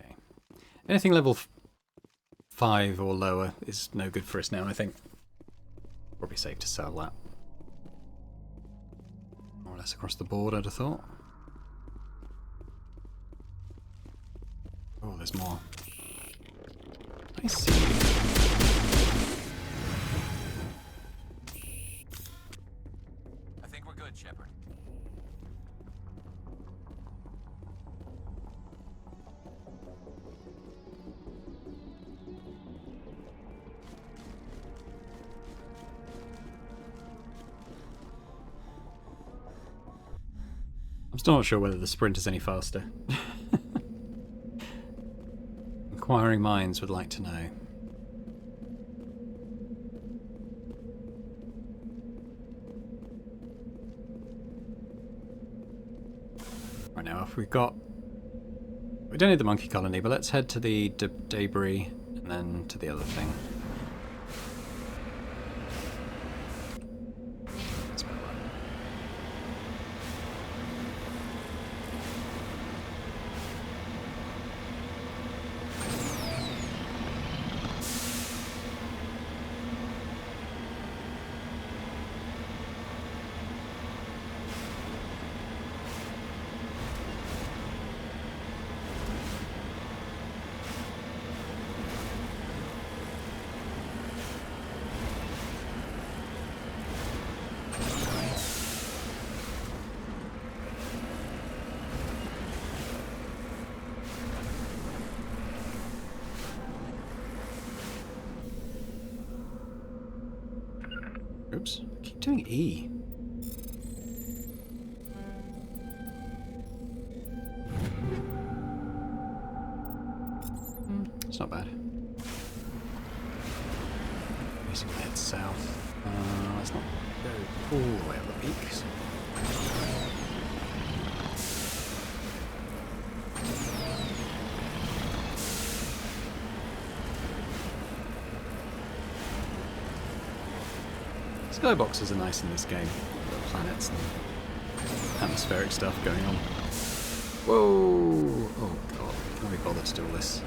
Okay. Anything level 5 or lower is no good for us now, I think. Probably safe to sell that. More or less across the board, I'd have thought. Oh, there's more. I see. I think we're good, Shepard. I'm still not sure whether the sprint is any faster. Inquiring minds would like to know. Right now, if we've got... We don't need the monkey colony, but let's head to the debris and then to the other thing. Let's move on. Oops, I keep doing E. It's not bad. Basically head south. Let's not go all the way up the peaks. Skyboxes are nice in this game. Little planets and atmospheric stuff going on. Whoa! Oh god, can I be bothered to do all this?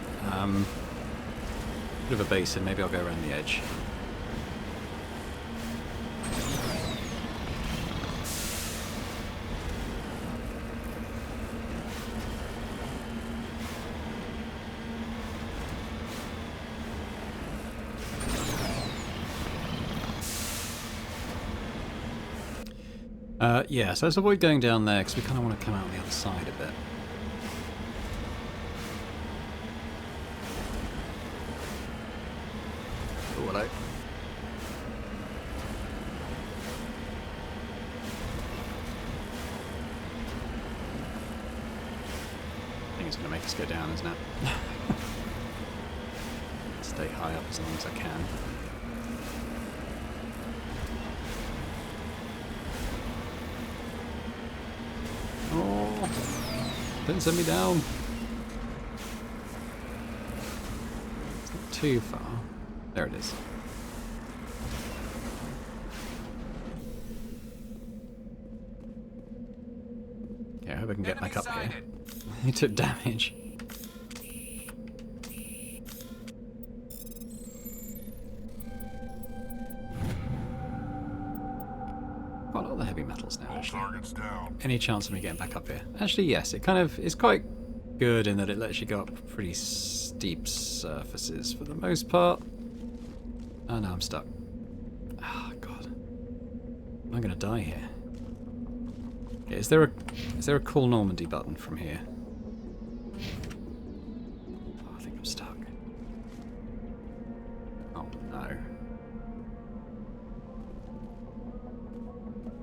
Bit of a basin, maybe I'll go around the edge. Yeah, so let's avoid going down there because we kind of want to come out on the other side a bit. Oh, hello. I think it's going to make us go down, isn't it? Stay high up as long as I can. Oh, don't send me down. It's not too far. There it is. Okay, I hope I can get back up here. He took damage. Quite a lot got the heavy metals now, All actually. targets down. Any chance of me getting back up here? Actually, yes. It kind of is quite good in that it lets you go up pretty steep surfaces for the most part. Oh no, I'm stuck. Oh god. I'm gonna die here. Yeah, is there a call Normandy button from here? Oh, I think I'm stuck. Oh no.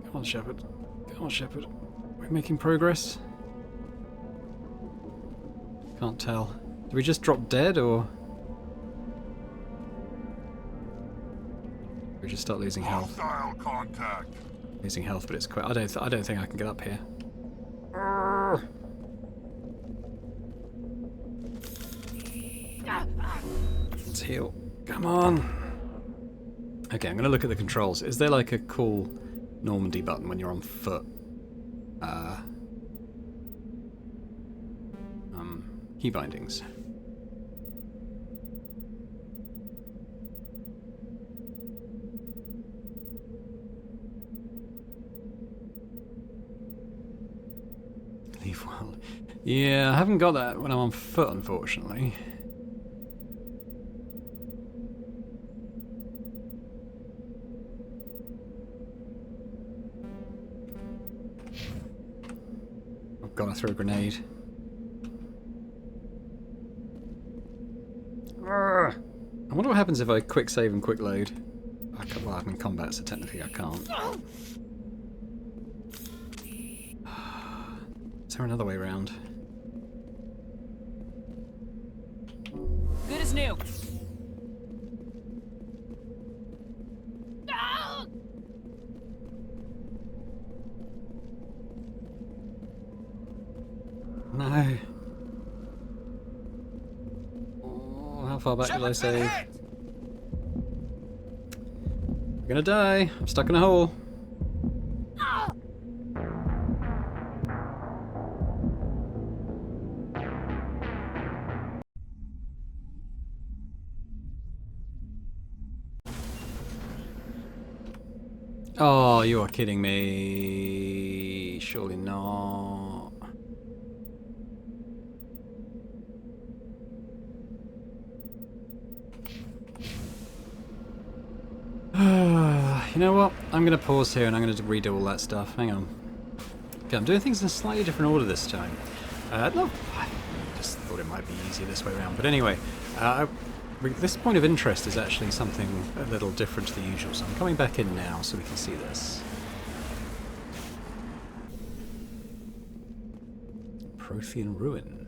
Come on, Shepard. Come on, Shepard. We're making progress. Can't tell. Did we just drop dead, or we just start losing health? Hostile contact. Losing health, but it's quite. I don't think I can get up here. Let's heal. Come on. Okay, I'm gonna look at the controls. Is there like a cool Normandy button when you're on foot? Key bindings. Leave world. Yeah, I haven't got that when I'm on foot, unfortunately. I've got to throw a grenade. I wonder what happens if I quick save and quick load. Well, I'm in combat, so technically I can't. Is there another way around? Good as new. No. Oh, how far back will I save? I'm gonna die. I'm stuck in a hole. Oh, you are kidding me. Surely not. You know what? I'm going to pause here and I'm going to redo all that stuff. Hang on. Okay, I'm doing things in a slightly different order this time. No, I just thought it might be easier this way around. But anyway, this point of interest is actually something a little different to the usual. So I'm coming back in now so we can see this. Prothean Ruin.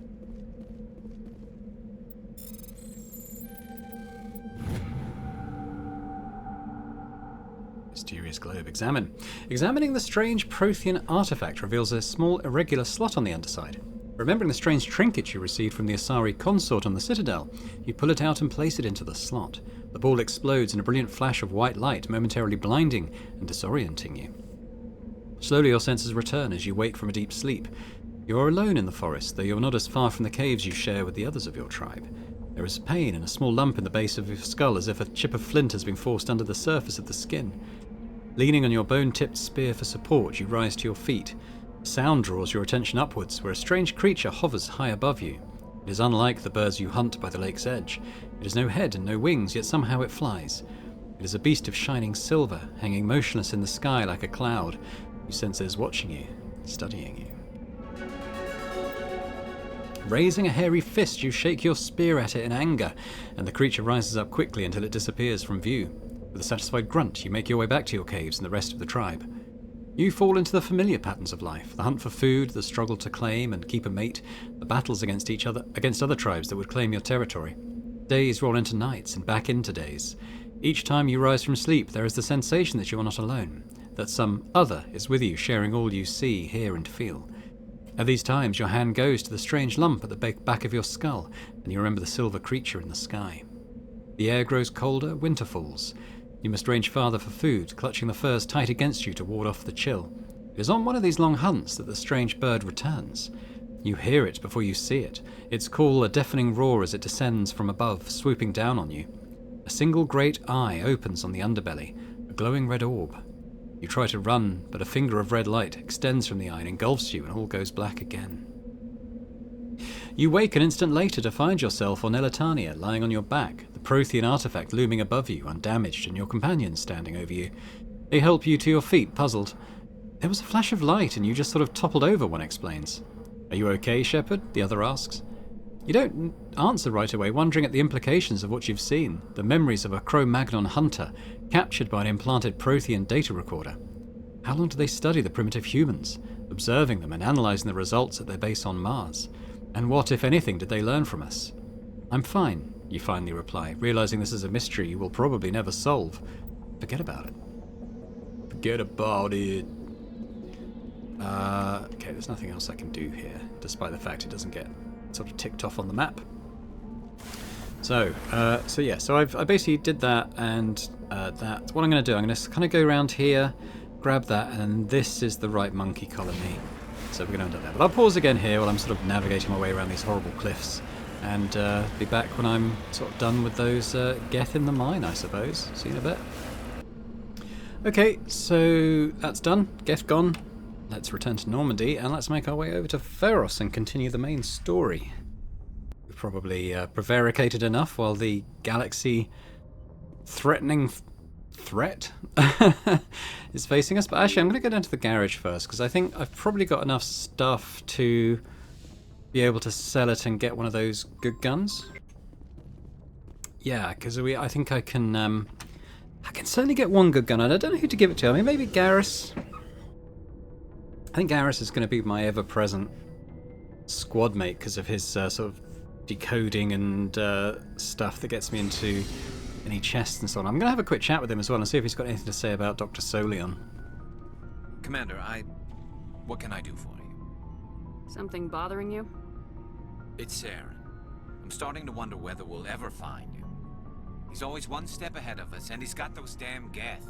Mysterious globe. Examine. Examining the strange Prothean artifact reveals a small irregular slot on the underside. Remembering the strange trinket you received from the Asari consort on the Citadel, you pull it out and place it into the slot. The ball explodes in a brilliant flash of white light, momentarily blinding and disorienting you. Slowly your senses return as you wake from a deep sleep. You are alone in the forest, though you are not as far from the caves you share with the others of your tribe. There is pain and a small lump in the base of your skull, as if a chip of flint has been forced under the surface of the skin. Leaning on your bone-tipped spear for support, you rise to your feet. Sound draws your attention upwards, where a strange creature hovers high above you. It is unlike the birds you hunt by the lake's edge. It has no head and no wings, yet somehow it flies. It is a beast of shining silver, hanging motionless in the sky like a cloud. You sense it is watching you, studying you. Raising a hairy fist, you shake your spear at it in anger, and the creature rises up quickly until it disappears from view. With a satisfied grunt, you make your way back to your caves and the rest of the tribe. You fall into the familiar patterns of life, the hunt for food, the struggle to claim and keep a mate, the battles against other tribes that would claim your territory. Days roll into nights and back into days. Each time you rise from sleep, there is the sensation that you are not alone, that some other is with you, sharing all you see, hear and feel. At these times, your hand goes to the strange lump at the back of your skull, and you remember the silver creature in the sky. The air grows colder, winter falls. You must range farther for food, clutching the furs tight against you to ward off the chill. It is on one of these long hunts that the strange bird returns. You hear it before you see it, its call a deafening roar as it descends from above, swooping down on you. A single great eye opens on the underbelly, a glowing red orb. You try to run, but a finger of red light extends from the eye and engulfs you, and all goes black again. You wake an instant later to find yourself on Elatania, lying on your back, the Prothean artifact looming above you, undamaged, and your companions standing over you. They help you to your feet, puzzled. There was a flash of light, and you just sort of toppled over, one explains. Are you okay, Shepard? The other asks. You don't answer right away, wondering at the implications of what you've seen, the memories of a Cro-Magnon hunter, captured by an implanted Prothean data recorder. How long do they study the primitive humans, observing them and analysing the results at their base on Mars? And what, if anything, did they learn from us? I'm fine, you finally reply, realising this is a mystery you will probably never solve. Forget about it. Forget about it. Okay, there's nothing else I can do here, despite the fact it doesn't get sort of ticked off on the map. So I basically did that, and that. What I'm going to do, I'm going to kind of go around here, grab that, and this is the right monkey colony. So we're going to end up there. But I'll pause again here while I'm sort of navigating my way around these horrible cliffs, and be back when I'm sort of done with those Geth in the mine, I suppose. See you in a bit. Okay, so that's done. Geth gone. Let's return to Normandy, and let's make our way over to Feros and continue the main story. We've probably prevaricated enough while the galaxy-threatening threat is facing us. But actually, I'm going to go down to the garage first, because I think I've probably got enough stuff to be able to sell it and get one of those good guns. Yeah, because I think I can certainly get one good gun, and I don't know who to give it to. I mean, maybe Garrus. I think Garrus is going to be my ever-present squad mate because of his sort of decoding and stuff that gets me into any chests and so on. I'm going to have a quick chat with him as well and see if he's got anything to say about Dr. Solion. Commander, what can I do for you? Something bothering you? It's Saren. I'm starting to wonder whether we'll ever find him. He's always one step ahead of us, and he's got those damn Geth.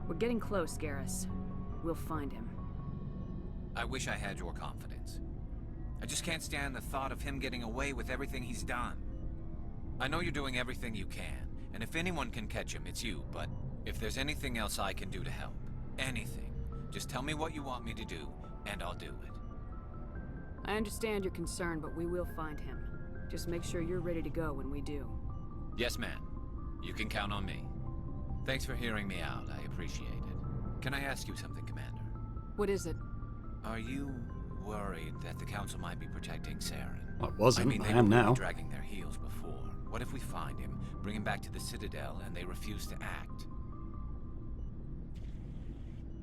We're getting close, Garrus. We'll find him. I wish I had your confidence. I just can't stand the thought of him getting away with everything he's done. I know you're doing everything you can, and if anyone can catch him, it's you, but if there's anything else I can do to help, anything, just tell me what you want me to do, and I'll do it. I understand your concern, but we will find him. Just make sure you're ready to go when we do. Yes, ma'am. You can count on me. Thanks for hearing me out. I appreciate it. Can I ask you something, Commander? What is it? Are you worried that the Council might be protecting Saren? I wasn't. I mean, they am were now. dragging their heels before. What if we find him, bring him back to the Citadel, and they refuse to act?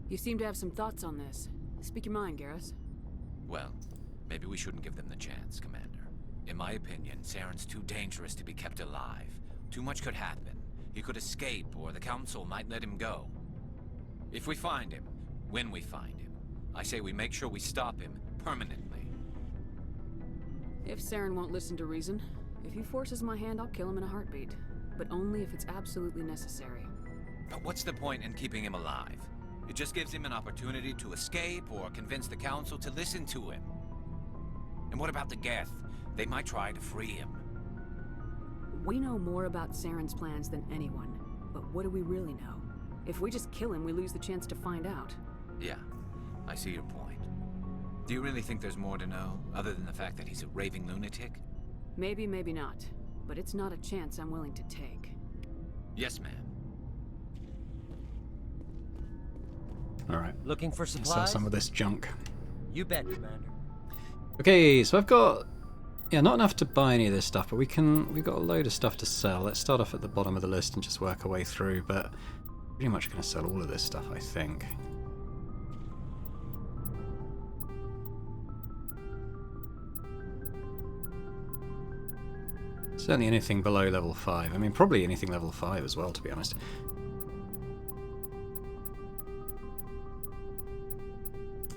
You seem to have some thoughts on this. Speak your mind, Garrus. Well, maybe we shouldn't give them the chance, Commander. In my opinion, Saren's too dangerous to be kept alive. Too much could happen. He could escape, or the Council might let him go. If we find him, when we find him, I say we make sure we stop him permanently. If Saren won't listen to reason, if he forces my hand, I'll kill him in a heartbeat. But only if it's absolutely necessary. But what's the point in keeping him alive? It just gives him an opportunity to escape or convince the Council to listen to him. And what about the Geth? They might try to free him. We know more about Saren's plans than anyone, but what do we really know? If we just kill him, we lose the chance to find out. Yeah, I see your point. Do you really think there's more to know, other than the fact that he's a raving lunatic? Maybe, maybe not. But it's not a chance I'm willing to take. Yes, ma'am. Alright. Looking for Sell supplies? some of this junk. You bet, Commander. Okay, so I've got... Yeah, not enough to buy any of this stuff, but we've got a load of stuff to sell. Let's start off at the bottom of the list and just work our way through, but pretty much going to sell all of this stuff, I think. Certainly anything below level 5. I mean, probably anything level 5 as well, to be honest.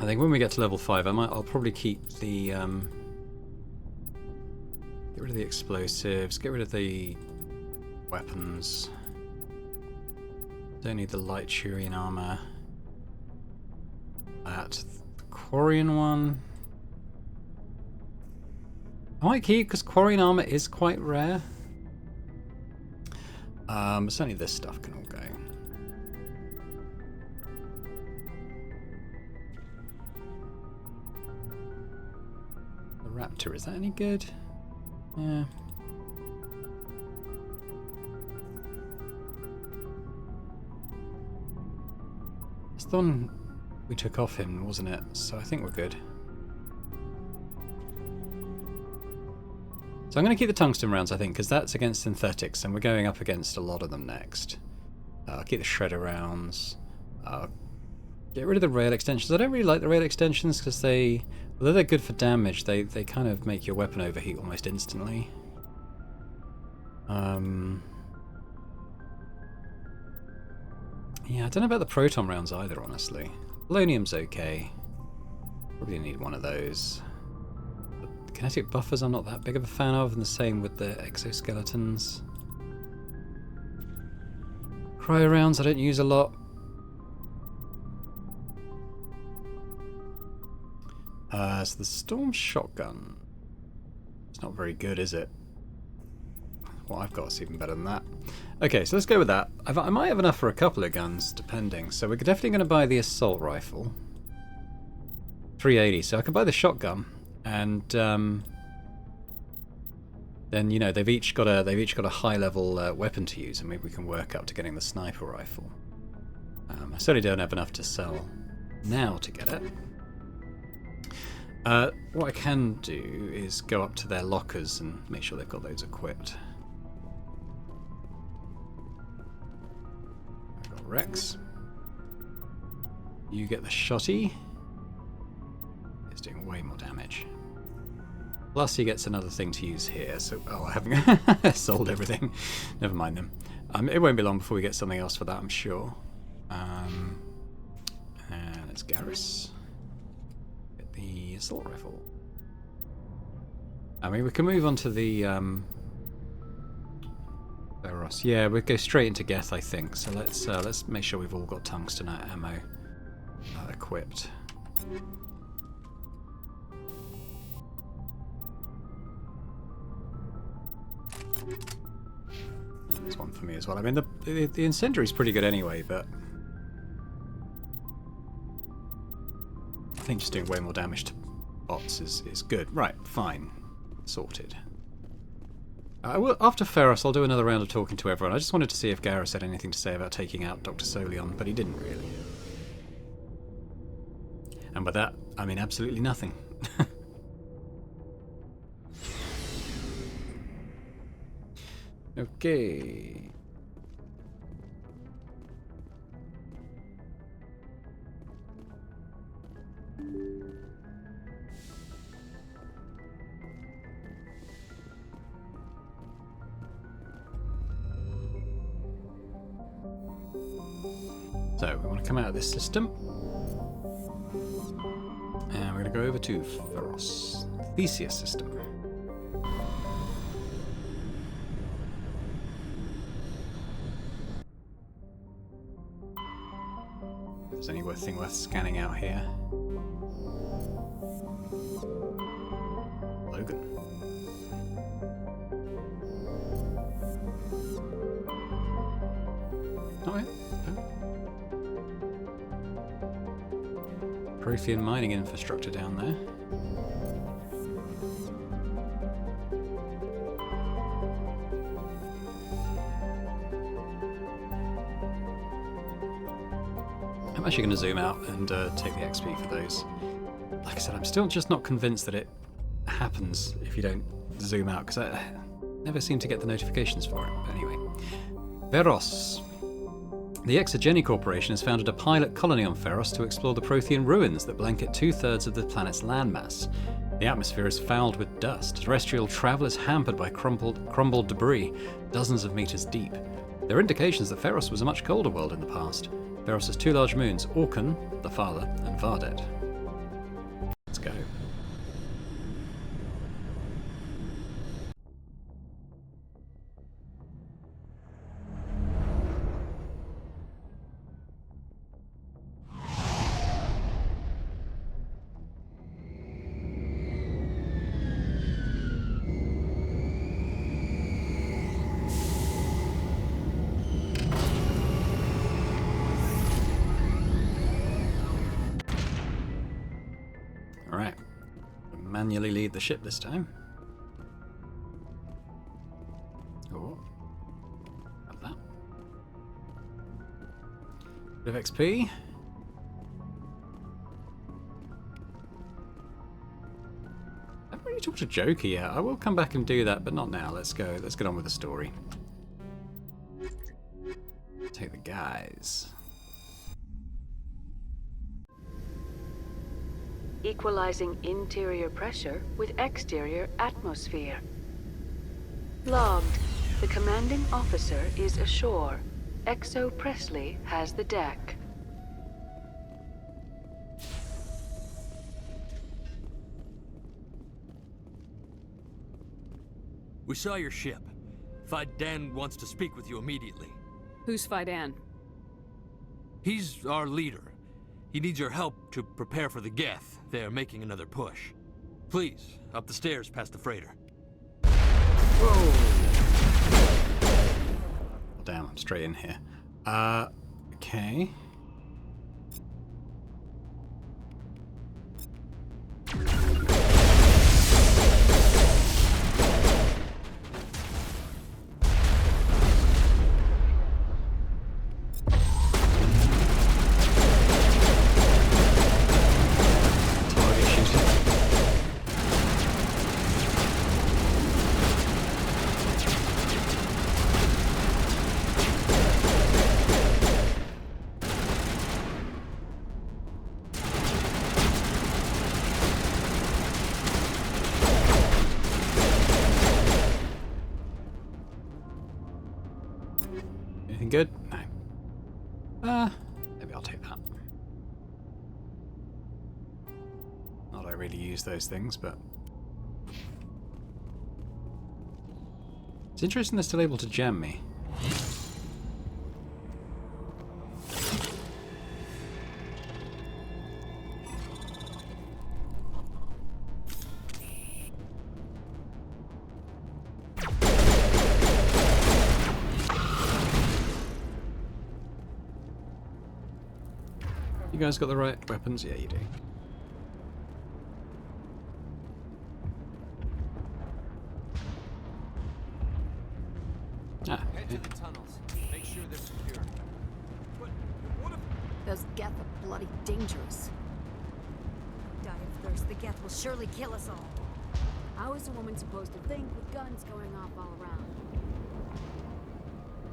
I think when we get to level 5, I'll probably keep the... get rid of the explosives, get rid of the weapons. Don't need the light Turian armor. That. The Quarian one. I might keep, because Quarian armor is quite rare. Certainly this stuff can all go. Raptor, is that any good? Yeah. It's the one we took off him, wasn't it? So I think we're good. So I'm going to keep the tungsten rounds, I think, because that's against synthetics, and we're going up against a lot of them next. I'll keep the shredder rounds. Get rid of the rail extensions. I don't really like the rail extensions because they, although they're good for damage, they kind of make your weapon overheat almost instantly. Yeah, I don't know about the proton rounds either, honestly. Polonium's okay. Probably need one of those. The kinetic buffers I'm not that big of a fan of, and the same with the exoskeletons. Cryo rounds I don't use a lot. So the storm shotgun. It's not very good, is it? What I've got is even better than that. Okay, so let's go with that. I might have enough for a couple of guns, depending. So we're definitely going to buy the assault rifle. 380. So I can buy the shotgun, and then you know they've each got a high level weapon to use, and maybe we can work up to getting the sniper rifle. I certainly don't have enough to sell now to get it. What I can do is go up to their lockers and make sure they've got those equipped. I've got Rex. You get the shotty. It's doing way more damage. Plus he gets another thing to use here, so... Oh, I haven't sold everything. Never mind them. It won't be long before we get something else for that, I'm sure. And it's Garrus. Get the assault rifle. I mean, we can move on to the... Veros. Yeah, we'll go straight into Geth, I think. So let's make sure we've all got tungsten ammo equipped. There's one for me as well. I mean, the incendiary's pretty good anyway, but I think just doing way more damage to bots is good. Right, fine. Sorted. After Ferros, I'll do another round of talking to everyone. I just wanted to see if Garrus had anything to say about taking out Dr. Solion, but he didn't really. And by that, I mean absolutely nothing. Okay. So, we want to come out of this system. And we're going to go over to Feros, Theseus system. If there's anything worth scanning out here. Logan. Oh, yeah. Prothean mining infrastructure down there. I'm actually going to zoom out and take the XP for those. Like I said, I'm still just not convinced that it happens if you don't zoom out, because I never seem to get the notifications for it. But anyway. Veros. The Exogeny Corporation has founded a pilot colony on Feros to explore the Prothean ruins that blanket 2/3 of the planet's landmass. The atmosphere is fouled with dust. Terrestrial travel is hampered by crumbled debris, dozens of meters deep. There are indications that Feros was a much colder world in the past. Feros has 2 large moons, Orkan, the father, and Vardet. Let's go. manually lead the ship this time. Oh. Have that. Bit of XP. I haven't really talked to Joker yet. I will come back and do that, but not now. Let's go. Let's get on with the story. Take the guys. Equalizing interior pressure with exterior atmosphere. Logged. The commanding officer is ashore. Exo Presley has the deck. We saw your ship. Fidan wants to speak with you immediately. Who's Fidan? He's our leader. He needs your help to prepare for the Geth. They're making another push. Please, up the stairs past the freighter. Whoa! Oh, damn, I'm straight in here. Okay. Anything good? No. Maybe I'll take that. Not I really use those things, but it's interesting they're still able to gem me. You guys got the right weapons? Yeah, you do. Ah. Head to the tunnels. Make sure they're secure. But what if... Those Geth are bloody dangerous. Die of thirst, the Geth will surely kill us all. How is a woman supposed to think with guns going off all around?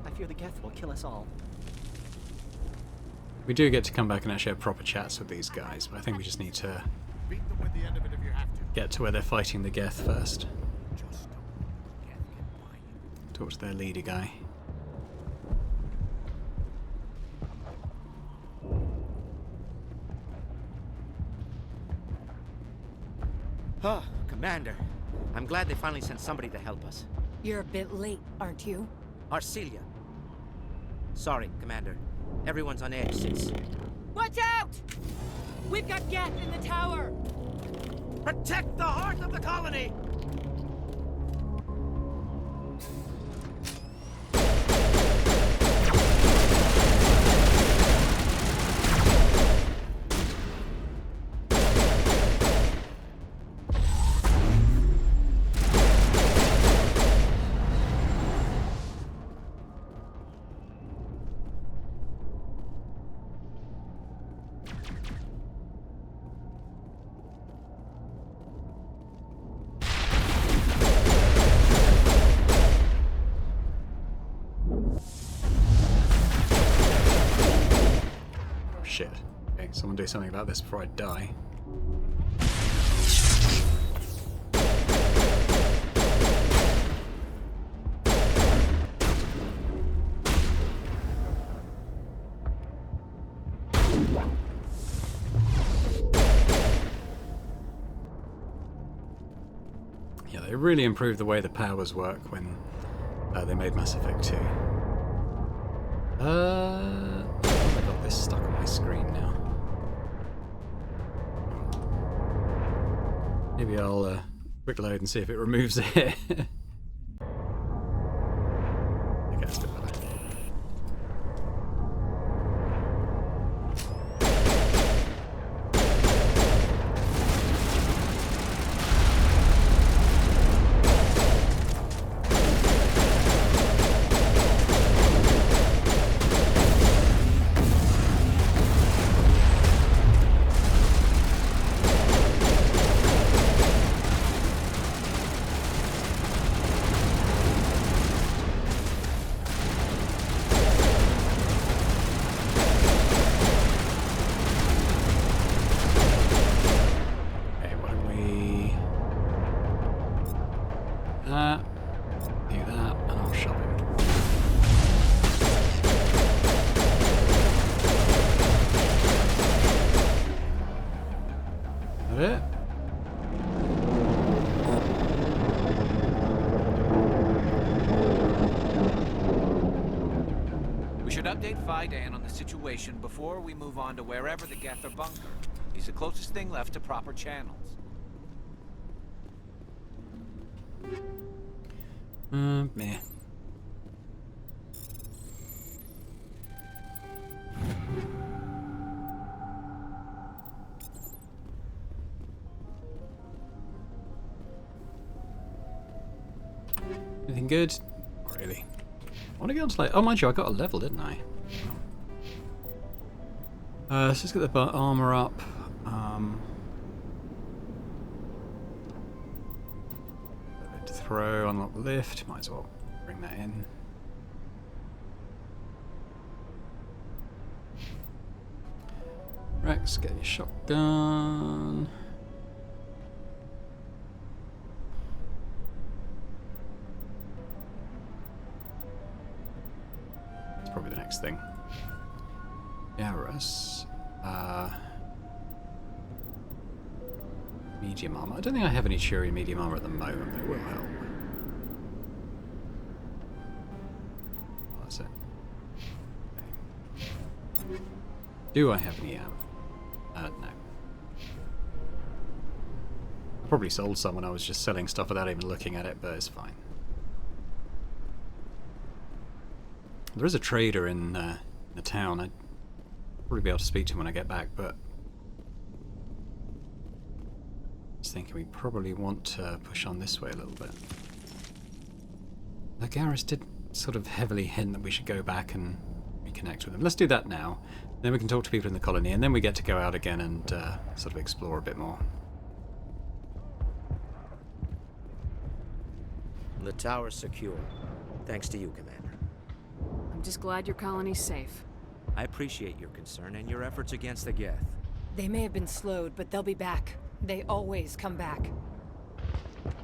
I fear the Geth will kill us all. We do get to come back and actually have proper chats with these guys, but I think we just need to Beat them with the end of it if you have to. get to where they're fighting the Geth first. Just don't let Geth get by you. Talk to their leader guy. Oh, Commander. I'm glad they finally sent somebody to help us. You're a bit late, aren't you? Arcelia. Sorry, Commander. Everyone's on edge since... Watch out! We've got Geth in the tower! Protect the heart of the colony! Shit. Okay, someone do something about this before I die. Yeah, they really improved the way the powers work when they made Mass Effect 2. I got this stuck on my screen now. Maybe I'll quick load and see if it removes it. Okay, that's a bit better. that, do that, and I'll shove him. That it? We should update Fidan on the situation before we move on to wherever the Geth are bunkered. He's the closest thing left to proper channels. Meh. Anything good? Not really. I want to get on to like... Oh, mind you, I got a level, didn't I? Let's just get the armor up. To throw, unlock the lift. Might as well bring that in. Rex, get your shotgun. It's probably the next thing. Garrus. Medium armor. I don't think I have any Cheery medium armor at the moment, but it will help. Oh, that's it. Okay. Do I have any ammo? No. I probably sold some when I was just selling stuff without even looking at it, but it's fine. There is a trader in the town. I'd probably be able to speak to him when I get back, but I was thinking we probably want to push on this way a little bit. Garrus did sort of heavily hint that we should go back and reconnect with him. Let's do that now. Then we can talk to people in the colony, and then we get to go out again and sort of explore a bit more. The tower's secure. Thanks to you, Commander. I'm just glad your colony's safe. I appreciate your concern and your efforts against the Geth. They may have been slowed, but they'll be back. They always come back.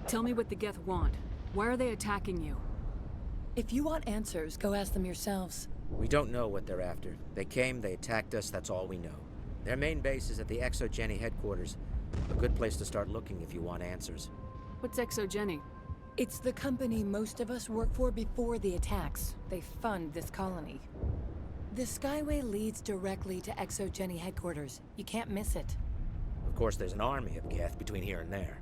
Tell me what the Geth want. Why are they attacking you? If you want answers, go ask them yourselves. We don't know what they're after. They came, they attacked us, that's all we know. Their main base is at the Exogeny headquarters. A good place to start looking if you want answers. What's Exogeny? It's the company most of us worked for before the attacks. They fund this colony. The Skyway leads directly to Exogeny headquarters. You can't miss it. Of course, there's an army of Geth between here and there.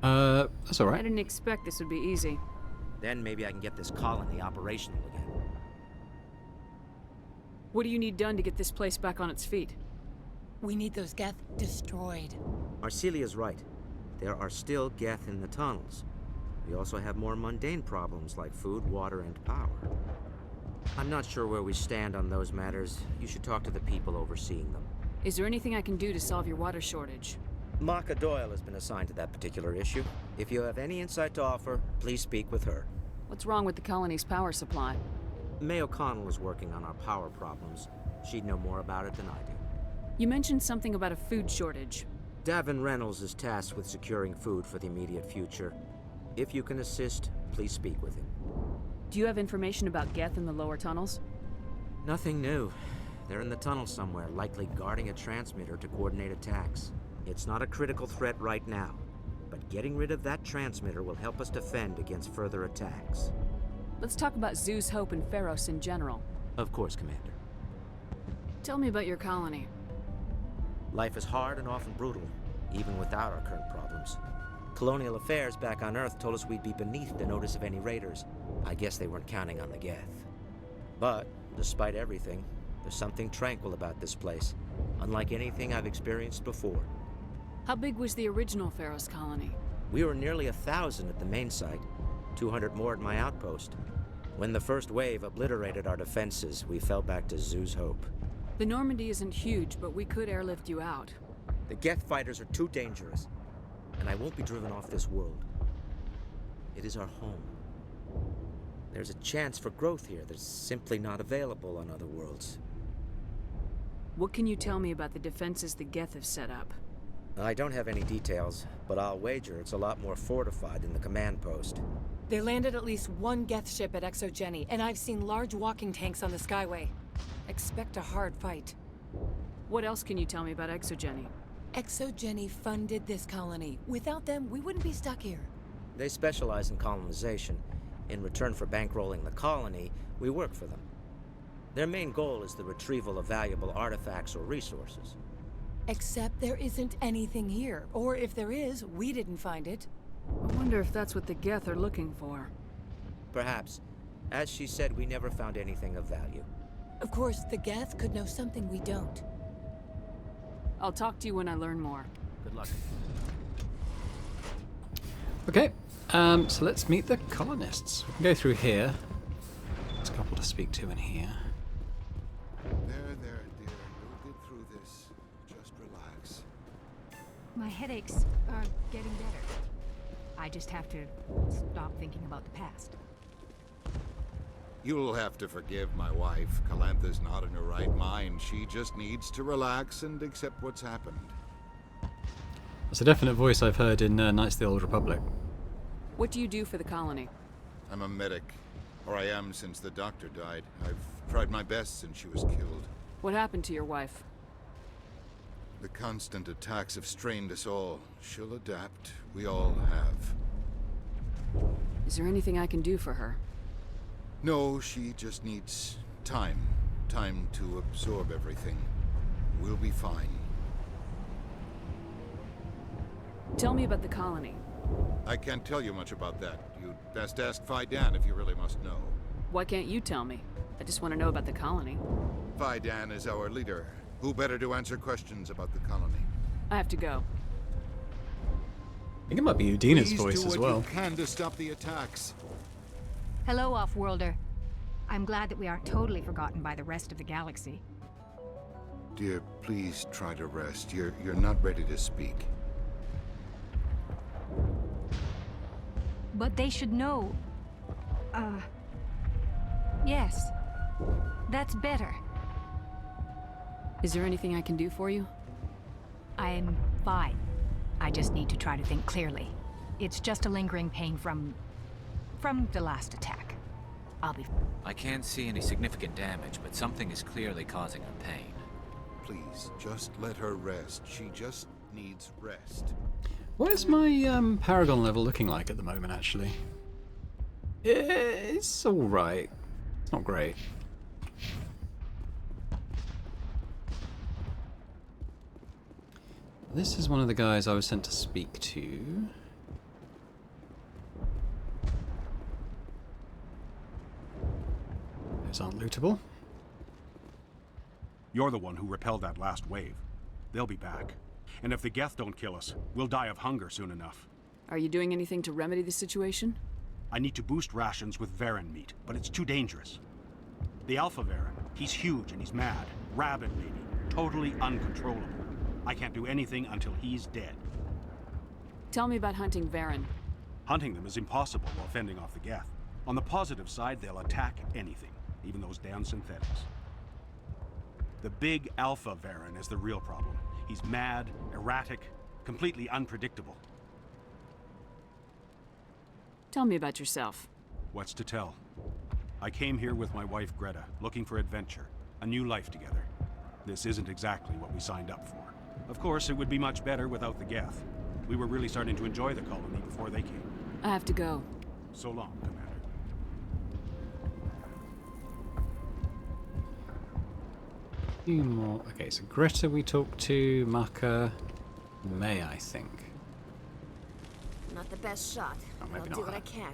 That's alright. I didn't expect this would be easy. Then maybe I can get this colony operational again. What do you need done to get this place back on its feet? We need those Geth destroyed. Arcelia's right. There are still Geth in the tunnels. We also have more mundane problems like food, water, and power. I'm not sure where we stand on those matters. You should talk to the people overseeing them. Is there anything I can do to solve your water shortage? Maka Doyle has been assigned to that particular issue. If you have any insight to offer, please speak with her. What's wrong with the colony's power supply? May O'Connell is working on our power problems. She'd know more about it than I do. You mentioned something about a food shortage. Davin Reynolds is tasked with securing food for the immediate future. If you can assist, please speak with him. Do you have information about Geth in the lower tunnels? Nothing new. They're in the tunnel somewhere, likely guarding a transmitter to coordinate attacks. It's not a critical threat right now, but getting rid of that transmitter will help us defend against further attacks. Let's talk about Zoo's Hope and Pharos in general. Of course, Commander. Tell me about your colony. Life is hard and often brutal, even without our current problems. Colonial affairs back on Earth told us we'd be beneath the notice of any raiders. I guess they weren't counting on the Geth. But, despite everything, there's something tranquil about this place, unlike anything I've experienced before. How big was the original Pharos colony? We were nearly 1,000 at the main site, 200 more at my outpost. When the first wave obliterated our defenses, we fell back to Zoo's Hope. The Normandy isn't huge, but we could airlift you out. The Geth fighters are too dangerous, and I won't be driven off this world. It is our home. There's a chance for growth here that's simply not available on other worlds. What can you tell me about the defenses the Geth have set up? I don't have any details, but I'll wager it's a lot more fortified than the command post. They landed at least one Geth ship at Exogeny, and I've seen large walking tanks on the Skyway. Expect a hard fight. What else can you tell me about Exogeny? Exogeny funded this colony. Without them, we wouldn't be stuck here. They specialize in colonization. In return for bankrolling the colony, we work for them. Their main goal is the retrieval of valuable artifacts or resources. Except there isn't anything here. Or if there is, we didn't find it. I wonder if that's what the Geth are looking for. Perhaps. As she said, we never found anything of value. Of course, the Geth could know something we don't. I'll talk to you when I learn more. Good luck. Okay, so let's meet the colonists. We can go through here. There's a couple to speak to in here. There, dear. You'll get through this. Just relax. My headaches are getting better. I just have to stop thinking about the past. You'll have to forgive my wife. Calantha's not in her right mind. She just needs to relax and accept what's happened. That's a definite voice I've heard in Knights of the Old Republic. What do you do for the colony? I'm a medic. Or I am since the doctor died. I've tried my best since she was killed. What happened to your wife? The constant attacks have strained us all. She'll adapt. We all have. Is there anything I can do for her? No, she just needs time. Time to absorb everything. We'll be fine. Tell me about the colony. I can't tell you much about that. You'd best ask Fidan if you really must know. Why can't you tell me? I just want to know about the colony. Fidan is our leader. Who better to answer questions about the colony? I have to go. I think it might be Udina's voice as well. Please do what you can to stop the attacks. Hello, Off-Worlder. I'm glad that we aren't totally forgotten by the rest of the galaxy. Dear, please try to rest. You're not ready to speak. But they should know. Yes. That's better. Is there anything I can do for you? I'm fine. I just need to try to think clearly. It's just a lingering pain from the last attack. I'll be... I can't see any significant damage, but something is clearly causing her pain. Please, just let her rest. She just needs rest. What is my Paragon level looking like at the moment, actually? It's alright. It's not great. This is one of the guys I was sent to speak to. Those aren't lootable. You're the one who repelled that last wave. They'll be back. And if the Geth don't kill us, we'll die of hunger soon enough. Are you doing anything to remedy the situation? I need to boost rations with Varen meat, but it's too dangerous. The Alpha Varen, he's huge and he's mad. Rabid, maybe. Totally uncontrollable. I can't do anything until he's dead. Tell me about hunting Varen. Hunting them is impossible while fending off the Geth. On the positive side, they'll attack anything, even those damn synthetics. The big Alpha Varen is the real problem. He's mad, erratic, completely unpredictable. Tell me about yourself. What's to tell? I came here with my wife Greta, looking for adventure, a new life together. This isn't exactly what we signed up for. Of course, it would be much better without the Geth. We were really starting to enjoy the colony before they came. I have to go. So long, Commander. Few more. Okay, so Greta we talked to, Maka, May, I think. Not the best shot, but maybe I'll not do what her. I can.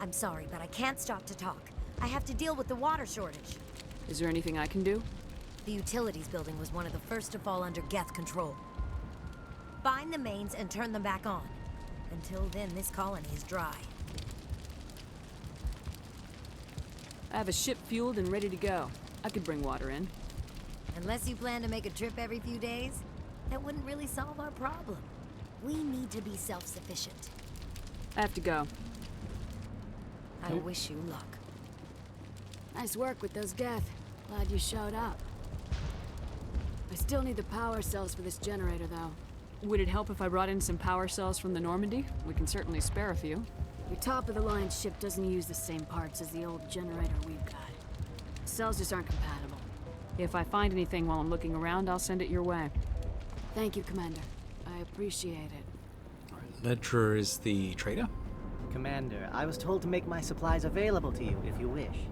I'm sorry, but I can't stop to talk. I have to deal with the water shortage. Is there anything I can do? The utilities building was one of the first to fall under Geth control. Find the mains and turn them back on. Until then, this colony is dry. I have a ship fueled and ready to go. I could bring water in. Unless you plan to make a trip every few days, that wouldn't really solve our problem. We need to be self-sufficient. I have to go. I wish you luck. Nice work with those Geth. Glad you showed up. I Still need the power cells for this generator, though. Would it help if I brought in some power cells from the Normandy? We can certainly spare a few. Your top-of-the-line ship doesn't use the same parts as the old generator we've got. Cells just aren't compatible. If I find anything while I'm looking around, I'll send it your way. Thank you, Commander. I appreciate it. Ledra is the trader? Commander, I was told to make my supplies available to you if you wish.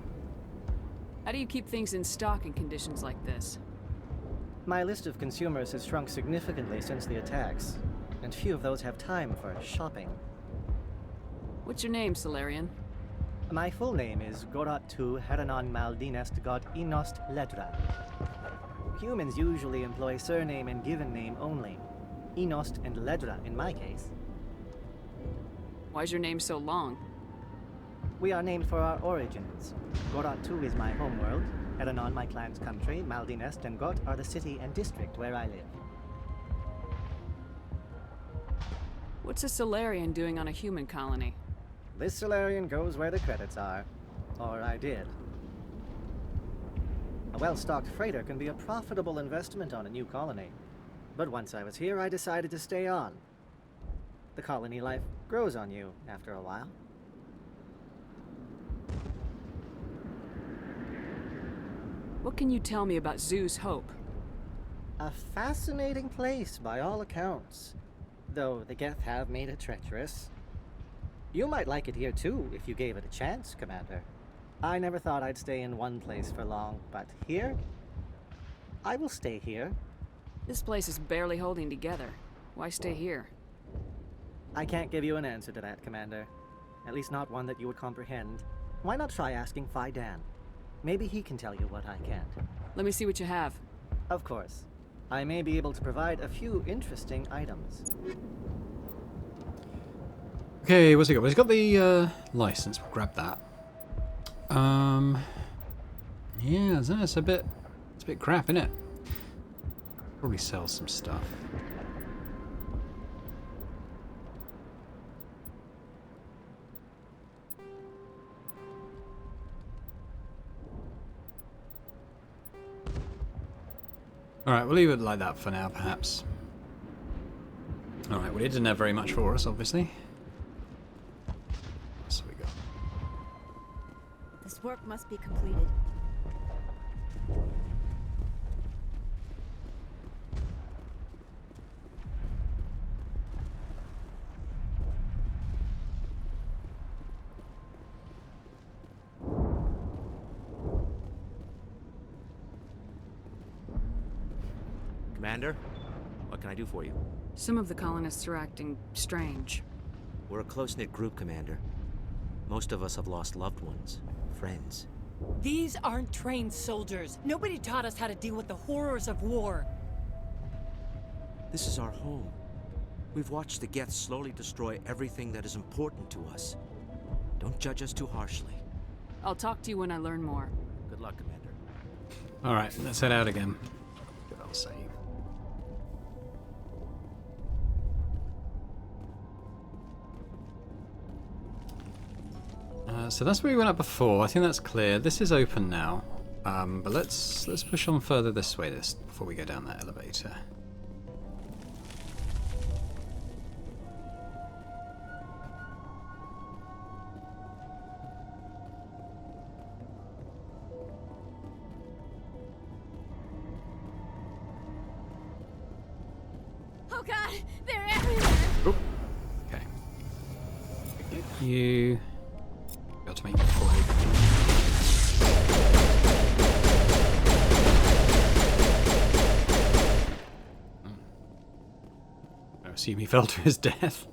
How do you keep things in stock in conditions like this? My list of consumers has shrunk significantly since the attacks, and few of those have time for shopping. What's your name, Solarian? My full name is Gorat tu Heranon Maldinest God Inost Ledra. Humans usually employ surname and given name only. Inost and Ledra in my case. Why's your name so long? We are named for our origins. Gorat tu is my homeworld, Heranon my clan's country, Maldinest and Got are the city and district where I live. What's a Solarian doing on a human colony? This Solarian goes where the credits are. Or I did. A well-stocked freighter can be a profitable investment on a new colony. But once I was here, I decided to stay on. The colony life grows on you after a while. What can you tell me about Zoo's Hope? A fascinating place by all accounts. Though the Geth have made it treacherous. You might like it here too, if you gave it a chance, Commander. I never thought I'd stay in one place for long, but here? I will stay here. This place is barely holding together. Why stay here? I can't give you an answer to that, Commander. At least not one that you would comprehend. Why not try asking Phi Dan? Maybe he can tell you what I can't. Let me see what you have. Of course. I may be able to provide a few interesting items. Okay, what's he got? Well, he's got the license. We'll grab that. Yeah, it's a bit crap, isn't it? Probably sell some stuff. Alright, we'll leave it like that for now, perhaps. Alright, well, it didn't have very much for us, obviously. So we go. This work must be completed. Commander, what can I do for you? Some of the colonists are acting strange. We're a close-knit group, Commander. Most of us have lost loved ones, friends. These aren't trained soldiers. Nobody taught us how to deal with the horrors of war. This is our home. We've watched the Geth slowly destroy everything that is important to us. Don't judge us too harshly. I'll talk to you when I learn more. Good luck, Commander. Alright, let's head out again. Good old save. So that's where we went up before. I think that's clear. This is open now, but let's push on further this way before we go down that elevator. Oh God, they're everywhere. Oh, okay. You. Got to make it forward. I assume he fell to his death.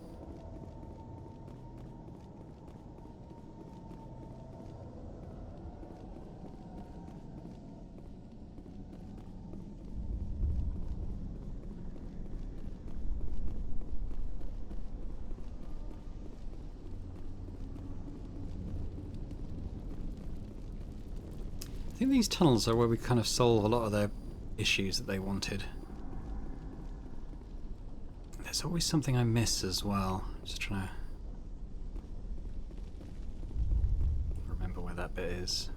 I think these tunnels are where we kind of solve a lot of their issues that they wanted. There's always something I miss as well. Just trying to remember where that bit is.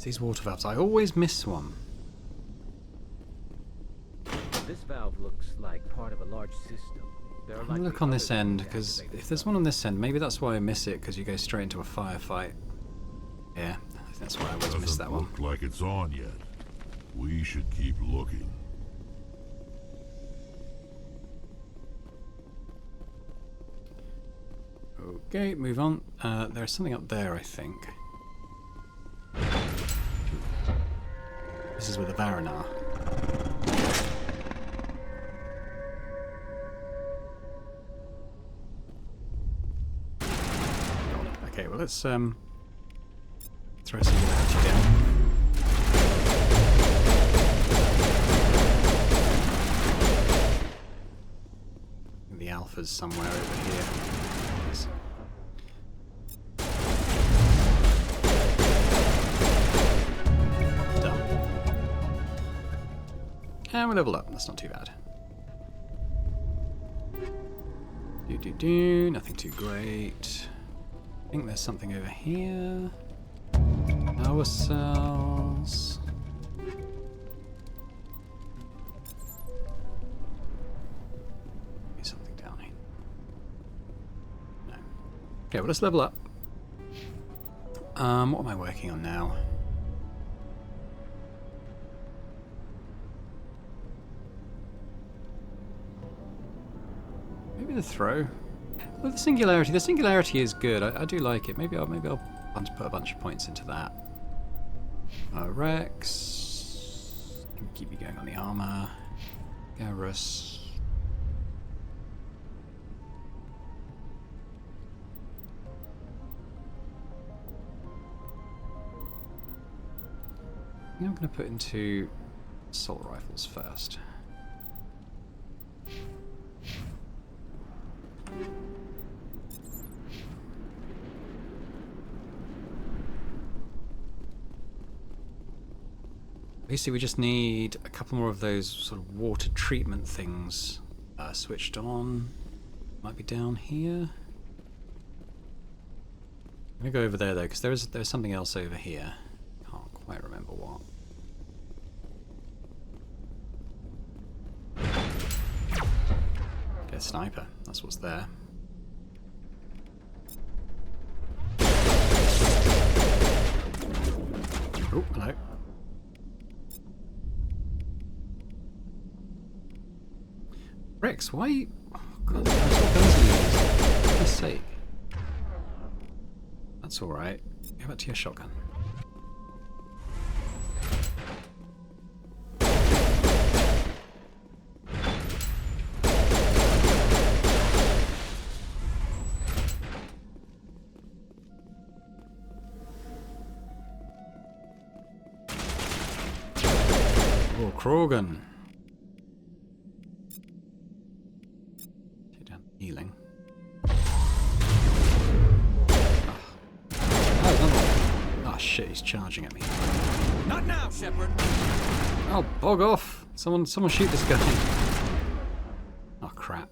It's these water valves. I always miss one. This valve looks like part of a large system. There are I'm gonna look on this end, because if there's one on this end, maybe that's why I miss it, because you go straight into a firefight. Yeah, I think that's why I always miss that one. Doesn't look like it's on yet. We should keep looking. Okay, move on. There's something up there, I think. This is where the Varen are. Okay, well let's throw some out again. The alpha's somewhere over here. And we level up, that's not too bad. Nothing too great. I think there's something over here. Power cells. Maybe something down here. No. Okay, well let's level up. What am I working on now? Maybe the throw. Oh, the singularity. The singularity is good. I do like it. Maybe I'll put a bunch of points into that. Rex. Keep you going on the armor. Garrus. I think I'm going to put into assault rifles first. Basically, we just need a couple more of those sort of water treatment things switched on. Might be down here. I'm gonna go over there though, because there's something else over here. Can't quite remember what. Okay, sniper. That's what's there. Oh, hello. Rex, why? Oh God, what guns are you? For goodness sake. That's alright. Go back to your shotgun. Oh, Krogan. Healing. Oh shit, he's charging at me. Not now, Shepard. Oh, bog off! Someone shoot this guy. Oh crap.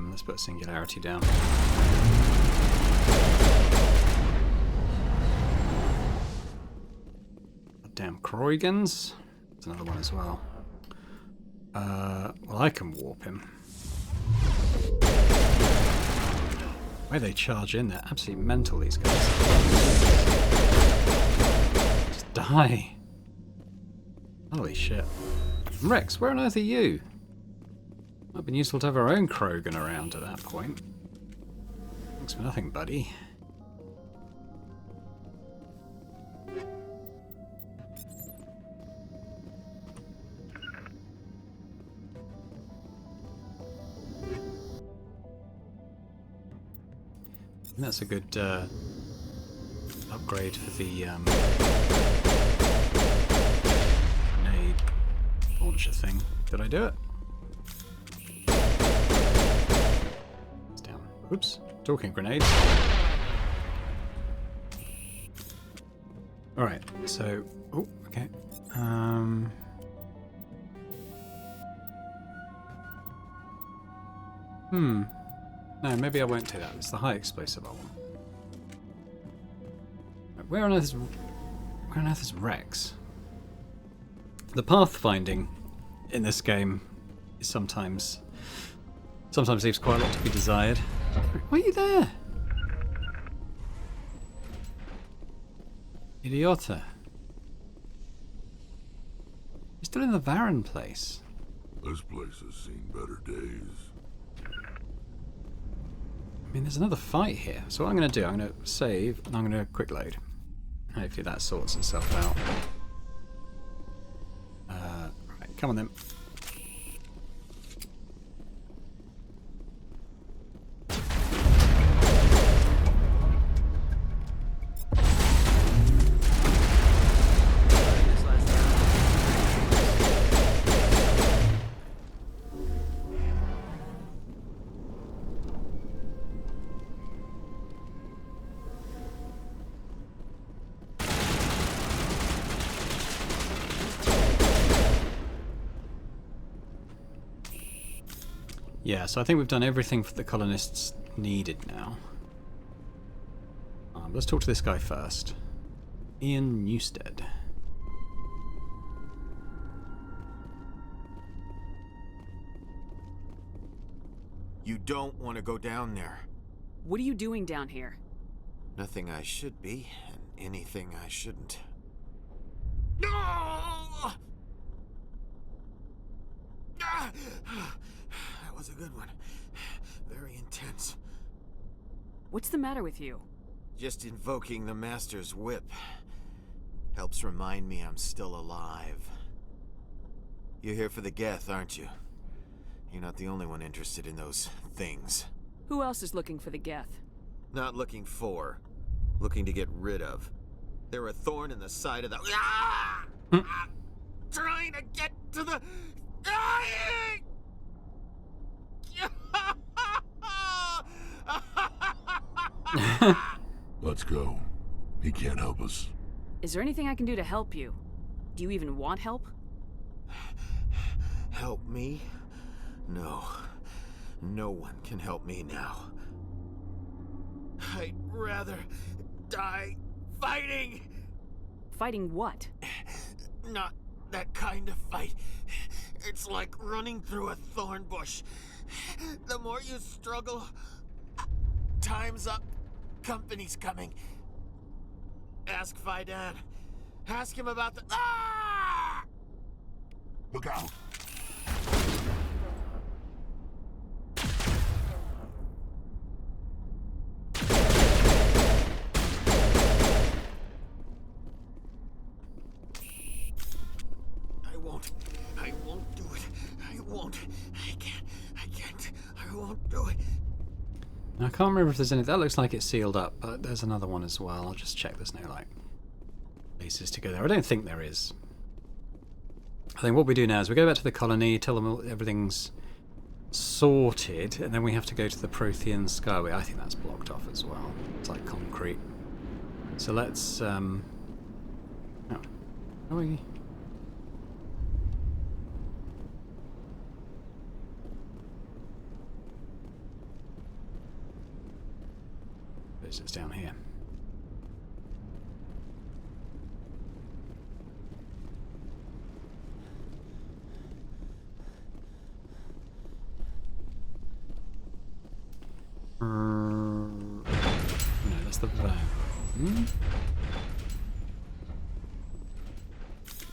Let's put singularity down. Damn Kroigans. There's another one as well. Well, I can warp him. Why they charge in? They're absolutely mental, these guys. Just die. Holy shit. Rex, where on earth are you? Might have been useful to have our own Krogan around at that point. Thanks for nothing, buddy. That's a good upgrade for the grenade launcher thing. Did I do it? It's down. Oops. Talking grenades. Alright, so... Oh, okay. No, maybe I won't do that. It's the high explosive I want. Where on earth is Rex? The pathfinding in this game is sometimes leaves quite a lot to be desired. Why are you there? Idiota. You're still in the Varren place. This place has seen better days. I mean, there's another fight here. So what I'm going to do, I'm going to save, and I'm going to quick load. Hopefully that sorts itself out. Right, come on then. Yeah, so I think we've done everything for the colonists needed now. Let's talk to this guy first. Ian Newstead. You don't want to go down there. What are you doing down here? Nothing I should be, and anything I shouldn't. No! That was a good one. Very intense. What's the matter with you? Just invoking the Master's whip helps remind me I'm still alive. You're here for the Geth, aren't you? You're not the only one interested in those things. Who else is looking for the Geth? Not looking for. Looking to get rid of. They're a thorn in the side of the... Ah! Ah! Trying to get to the... Let's go. He can't help us. Is there anything I can do to help you? Do you even want help? Help me? No. No one can help me now. I'd rather die fighting! Fighting what? Not that kind of fight. It's like running through a thorn bush. The more you struggle, time's up. Company's coming. Ask Fidan. Ask him about the... Ah! Look out! I won't do it. I won't. I can't. I won't do it. I can't remember if there's any... That looks like it's sealed up, but there's another one as well. I'll just check there's no, like, places to go there. I don't think there is. I think what we do now is we go back to the colony, tell them everything's sorted, and then we have to go to the Prothean Skyway. I think that's blocked off as well. It's like concrete. So let's... Oh. Are we... It's down here. No, that's the van.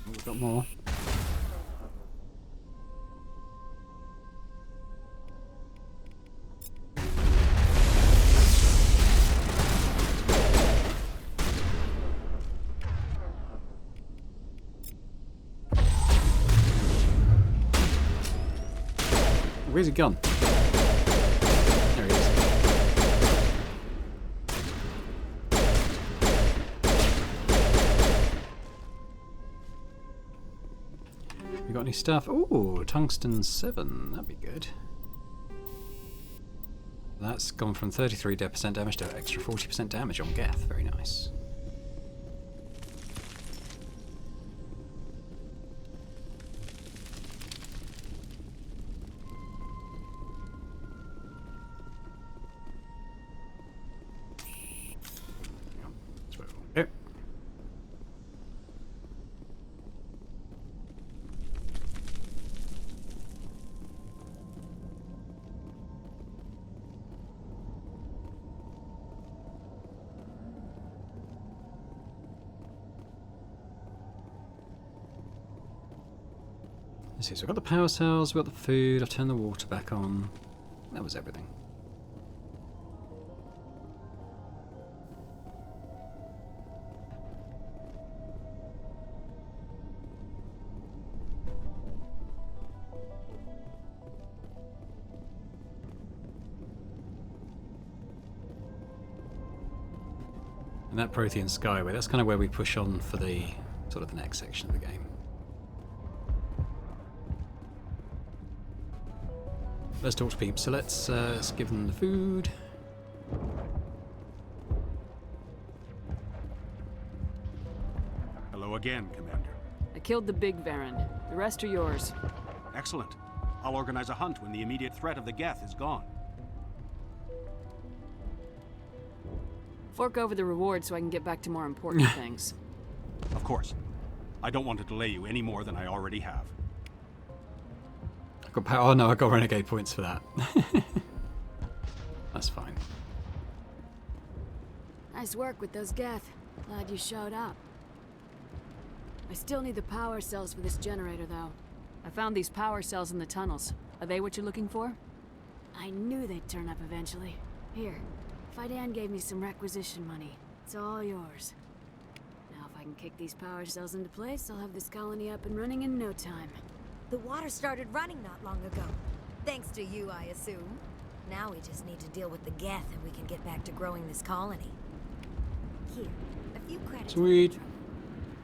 We've got more. Where's he gone? There he is. We got any stuff? Ooh, tungsten 7. That'd be good. That's gone from 33% damage to extra 40% damage on Geth. Very nice. Let's see, so we've got the power cells, we've got the food, I've turned the water back on. That was everything. And that Prothean Skyway, that's kind of where we push on for the sort of the next section of the game. Let's talk to people. So let's give them the food. Hello again, Commander. I killed the big Varen. The rest are yours. Excellent. I'll organize a hunt when the immediate threat of the Geth is gone. Fork over the reward so I can get back to more important things. Of course. I don't want to delay you any more than I already have. I got power. Oh no, I got renegade points for that. That's fine. Nice work with those Geth. Glad you showed up. I still need the power cells for this generator, though. I found these power cells in the tunnels. Are they what you're looking for? I knew they'd turn up eventually. Here, Fidan gave me some requisition money. It's all yours. Now if I can kick these power cells into place, I'll have this colony up and running in no time. The water started running not long ago. Thanks to you, I assume. Now we just need to deal with the Geth and we can get back to growing this colony. Here, a few credits. Sweet.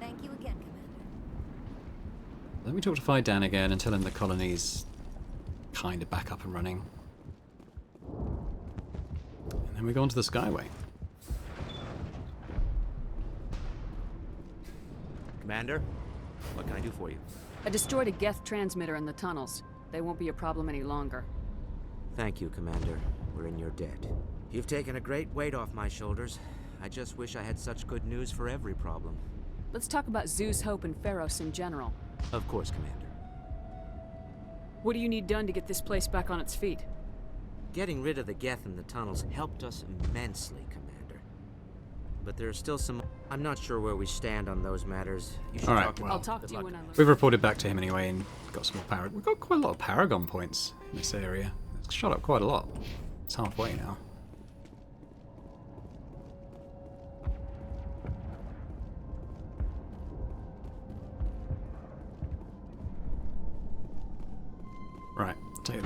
Thank you again, Commander. Let me talk to Fidan again and tell him the colony's kind of back up and running. And then we go on to the Skyway. Commander, what can I do for you? I destroyed a Geth transmitter in the tunnels. They won't be a problem any longer. Thank you, Commander. We're in your debt. You've taken a great weight off my shoulders. I just wish I had such good news for every problem. Let's talk about Zeus, Hope, and Pharos in general. Of course, Commander. What do you need done to get this place back on its feet? Getting rid of the Geth in the tunnels helped us immensely, Commander. But there are still some... I'm not sure where we stand on those matters. You should talk to me. I'll talk to you when I learn. We've reported back to him anyway and got some more power. We've got quite a lot of Paragon points in this area. It's shot up quite a lot. It's halfway now. Right, take it.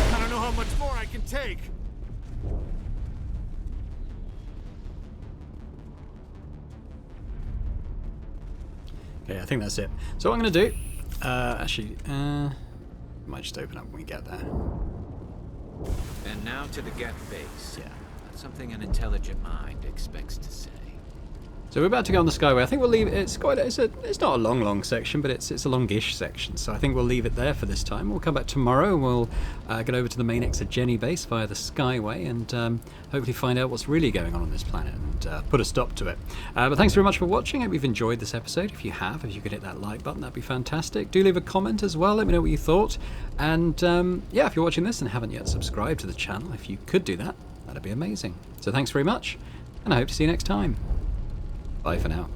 I don't know how much more I can take. Okay, I think that's it. So what I'm going to do, might just open up when we get there. And now to the Geth base. Yeah. That's something an intelligent mind expects to say. So we're about to go on the Skyway. I think we'll leave it. It's not a long section, but it's a longish section. So I think we'll leave it there for this time. We'll come back tomorrow and we'll get over to the main Exogeny base via the Skyway and hopefully find out what's really going on this planet and put a stop to it. But thanks very much for watching. I hope you've enjoyed this episode. If you have, if you could hit that like button, that'd be fantastic. Do leave a comment as well. Let me know what you thought. And yeah, if you're watching this and haven't yet subscribed to the channel, if you could do that, that'd be amazing. So thanks very much, and I hope to see you next time. Bye for now.